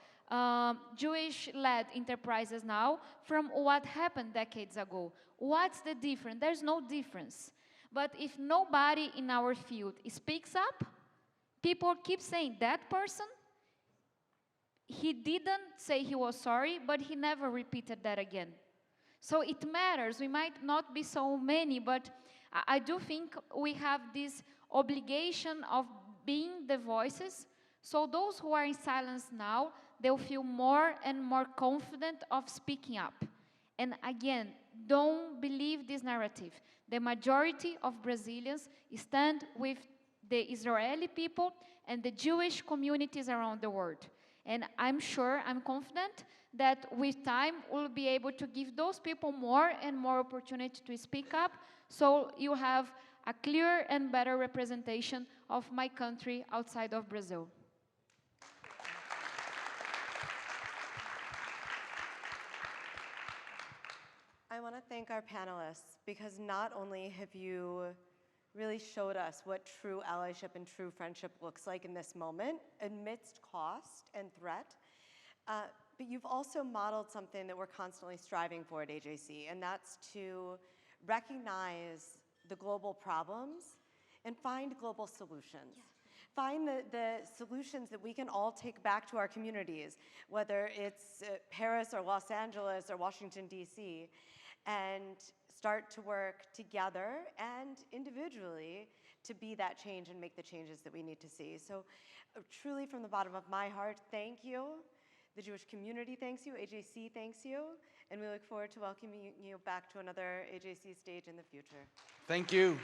Jewish-led enterprises now from what happened decades ago. What's the difference? There's no difference. But if nobody in our field speaks up, people keep saying that person, he didn't say he was sorry, but he never repeated that again. So it matters. We might not be so many, but I do think we have this obligation of being the voices. So those who are in silence now, they'll feel more and more confident of speaking up. And again, don't believe this narrative. The majority of Brazilians stand with the Israeli people and the Jewish communities around the world. And I'm sure, I'm confident that with time we'll be able to give those people more and more opportunity to speak up, so you have a clear and better representation of my country outside of Brazil. I want to thank our panelists, because not only have you really showed us what true allyship and true friendship looks like in this moment, amidst cost and threat, but you've also modeled something that we're constantly striving for at AJC, and that's to recognize the global problems and find global solutions. Find the solutions that we can all take back to our communities, whether it's Paris or Los Angeles or Washington, D.C., and start to work together and individually to be that change and make the changes that we need to see. So truly from the bottom of my heart, thank you. The Jewish community thanks you, AJC thanks you, and we look forward to welcoming you back to another AJC stage in the future. Thank you.